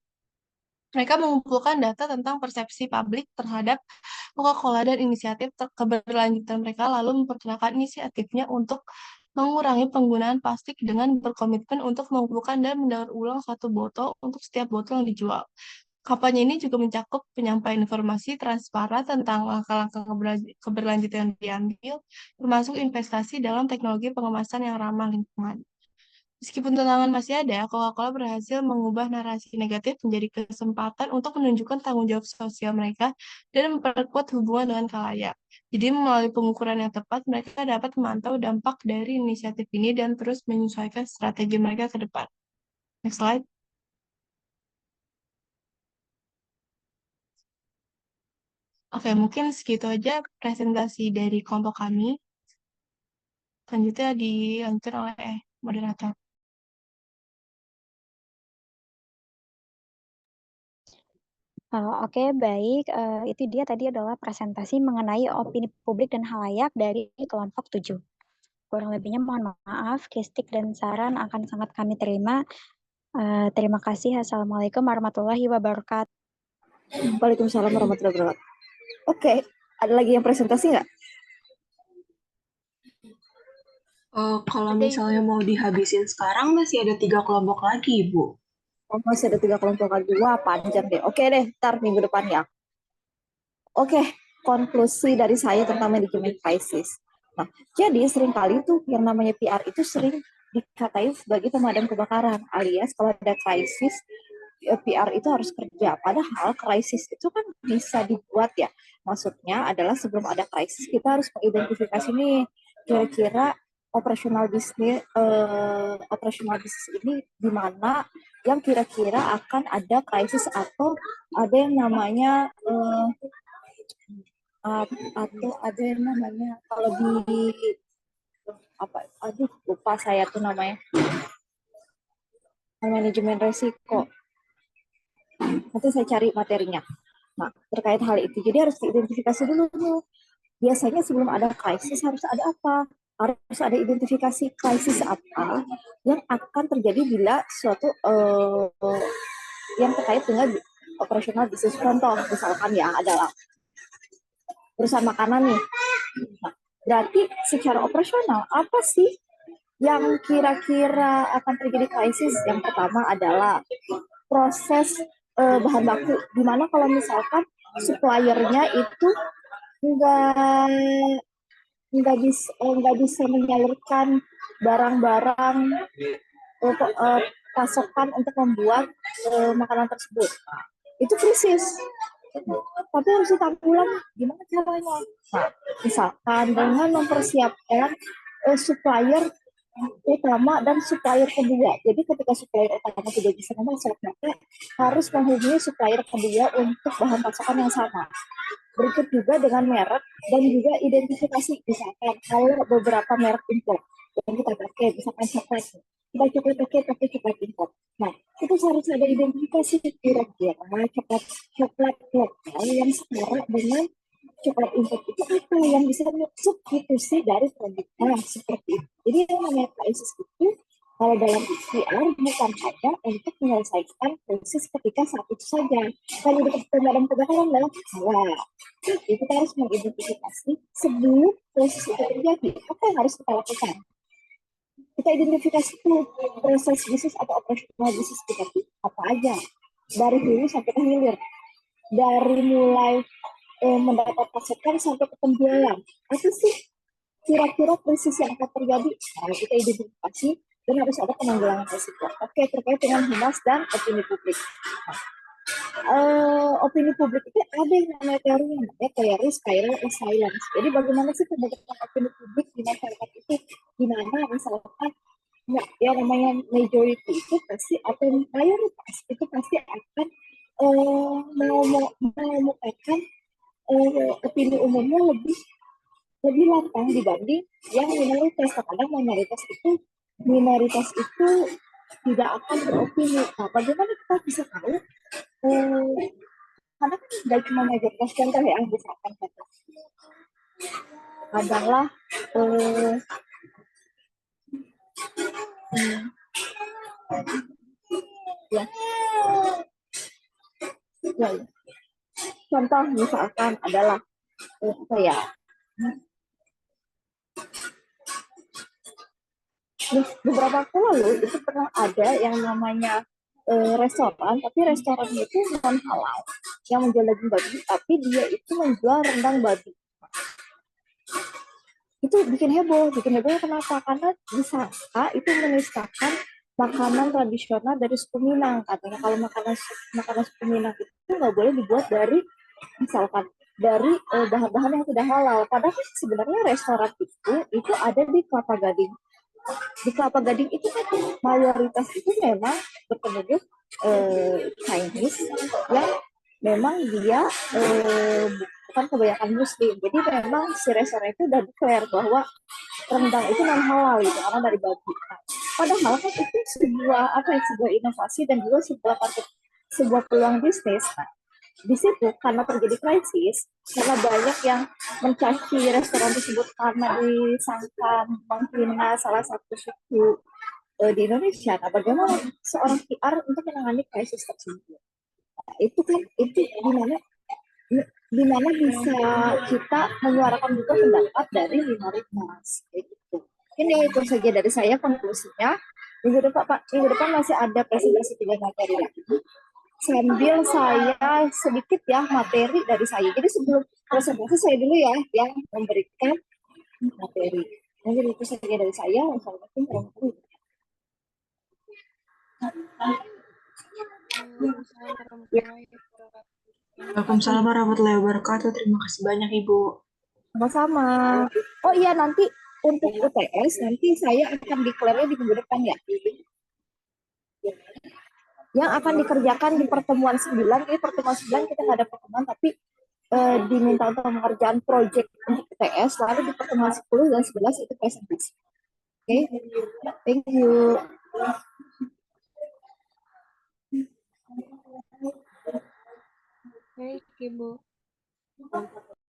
[SPEAKER 3] Mereka mengumpulkan data tentang persepsi publik terhadap Coca-Cola dan inisiatif keberlanjutan mereka, lalu memperkenalkan inisiatifnya untuk mengurangi penggunaan plastik dengan berkomitmen untuk mengumpulkan dan mendaur ulang 1 botol untuk setiap botol yang dijual. Kampanye ini juga mencakup penyampaian informasi transparan tentang langkah-langkah keberlanjutan yang diambil, termasuk investasi dalam teknologi pengemasan yang ramah lingkungan. Meskipun tantangan masih ada, Coca-Cola berhasil mengubah narasi negatif menjadi kesempatan untuk menunjukkan tanggung jawab sosial mereka dan memperkuat hubungan dengan khalayak. Jadi melalui pengukuran yang tepat, mereka dapat memantau dampak dari inisiatif ini dan terus menyesuaikan strategi mereka ke depan. Next slide. Oke, mungkin segitu aja presentasi dari kelompok kami. Selanjutnya dilanjutkan oleh moderator.
[SPEAKER 10] Oke, baik. Itu dia tadi adalah presentasi mengenai opini publik dan khalayak dari kelompok 7. Kurang lebihnya mohon maaf, kritik dan saran akan sangat kami terima. Terima kasih. Assalamualaikum warahmatullahi wabarakatuh.
[SPEAKER 9] Waalaikumsalam warahmatullahi wabarakatuh. Oke, ada lagi yang presentasi nggak?
[SPEAKER 1] Kalau misalnya mau dihabisin sekarang masih ada 3 kelompok lagi, Ibu.
[SPEAKER 9] Oh, masih ada 3 kelompok lagi. Wah, panjang deh. Oke deh, ntar minggu depan ya. Oke, konklusi dari saya tentang manajemen krisis. Nah, jadi seringkali tuh yang namanya PR itu sering dikatain sebagai pemadam kebakaran, alias kalau ada krisis, PR itu harus kerja. Padahal krisis itu kan bisa dibuat ya. Maksudnya adalah sebelum ada krisis kita harus mengidentifikasi nih kira-kira operasional bisnis ini di mana yang kira-kira akan ada krisis atau ada yang namanya atau ada yang namanya kalau di lupa saya tuh namanya manajemen resiko. Nanti saya cari materinya. Nah, terkait hal itu, jadi harus diidentifikasi dulu nih. Biasanya sebelum ada krisis harus ada apa? Harus ada identifikasi krisis apa yang akan terjadi bila suatu yang terkait dengan operasional bisnis. Contoh, misalkan ya adalah perusahaan makanan nih. Nah, berarti secara operasional apa sih yang kira-kira akan terjadi krisis? Yang pertama adalah proses bahan baku, dimana kalau misalkan suppliernya itu nggak nggak bisa menyalurkan barang-barang pasokan untuk membuat makanan tersebut. Itu krisis. Tapi harus ditanggulangi. Gimana caranya? Nah, misalkan dengan mempersiapkan supplier utama dan supplier kedua. Jadi ketika supplier utama tidak bisa memasok, maka harus menghubungi supplier kedua untuk bahan pasokan yang sama. Berikut juga dengan merek dan juga identifikasi. Misalkan kalau beberapa merek impor yang kita pakai, misalkan coklat, kita pakai coklat impor. Nah, itu harus ada identifikasi kira-kira coklat lokal yang setara dengan coklat impor itu apa yang bisa substitusi dari produknya seperti itu. Jadi yang namanya krisis itu kalau dalam ikhtiar bukan hanya untuk menyelesaikan krisis ketika saat itu saja. Kalau di pemadam kebakaran dalam masalah, jadi kita harus mengidentifikasi sebelum krisis itu terjadi, apa yang harus kita lakukan. Kita identifikasi tuh proses bisnis atau operasional bisnis kita itu apa aja, dari hulu sampai ke hilir, dari mulai mendapat pasokan sampai ke penjualan. Apa sih kira-kira krisis yang akan terjadi? Nah, kita identifikasi dan harus ada penanggulangan risiko. Oke, terkait dengan humas dan opini publik. Opini publik itu ada yang namanya teorinya, teori spiral of silence. Jadi bagaimana sih pembentukan opini publik di masyarakat itu? Di mana misalkan ya namanya majority itu pasti atau mayoritas itu pasti akan menemukan opini umumnya lebih lantang dibanding yang minoritas. Kadang minoritas itu tidak akan beropini. Nah, bagaimana kita bisa tahu? Karena kan tidak cuma mayoritas, contoh ya, misalkan adalah contoh misalkan adalah apa ya? Beberapa waktu lalu itu pernah ada yang namanya restoran, tapi restorannya itu non halal yang menjual daging babi, tapi dia itu menjual rendang babi. Itu bikin heboh kenapa? Karena disangka itu menistakan makanan tradisional dari suku Minang. Katanya kalau makanan suku Minang itu nggak boleh dibuat dari misalkan dari bahan-bahan yang tidak halal. Padahal sebenarnya restoran itu ada di Kelapa Gading. Di Kelapa Gading itu kan mayoritas itu memang berpenduduk Chinese yang memang dia bukan kebanyakan Muslim. Jadi memang si restoran itu udah declare bahwa rendang itu non halal gitu karena dari babi. Padahal kan itu sebuah inovasi dan juga sebuah peluang bisnis. Nah, di situ karena terjadi krisis, karena banyak yang mencaci restoran tersebut karena disangka menghina salah satu suku di Indonesia. Nah, bagaimana seorang PR untuk menangani krisis tersebut? Nah, itu di mana bisa kita menyuarakan juga pendapat dari minoritas. Gitu. Ini itu saja dari saya konklusinya. Minggu depan masih ada presentasi 3 materi lagi. Sambil saya sedikit ya materi dari saya. Jadi sebelum presentasi saya dulu ya yang memberikan materi. Jadi itu saja dari saya. Wassalamualaikum warahmatullahi
[SPEAKER 12] wabarakatuh. Waalaikumsalam warahmatullahi wabarakatuh. Terima kasih banyak Ibu.
[SPEAKER 9] Sama-sama. Oh iya, nanti untuk UTS nanti saya akan declare di minggu depan ya. Yang akan dikerjakan di pertemuan 9, ini pertemuan 9 kita nggak ada pertemuan, tapi diminta untuk mengerjakan proyek untuk UTS, lalu di pertemuan 10 dan 11 itu presentasi. Oke, thank you.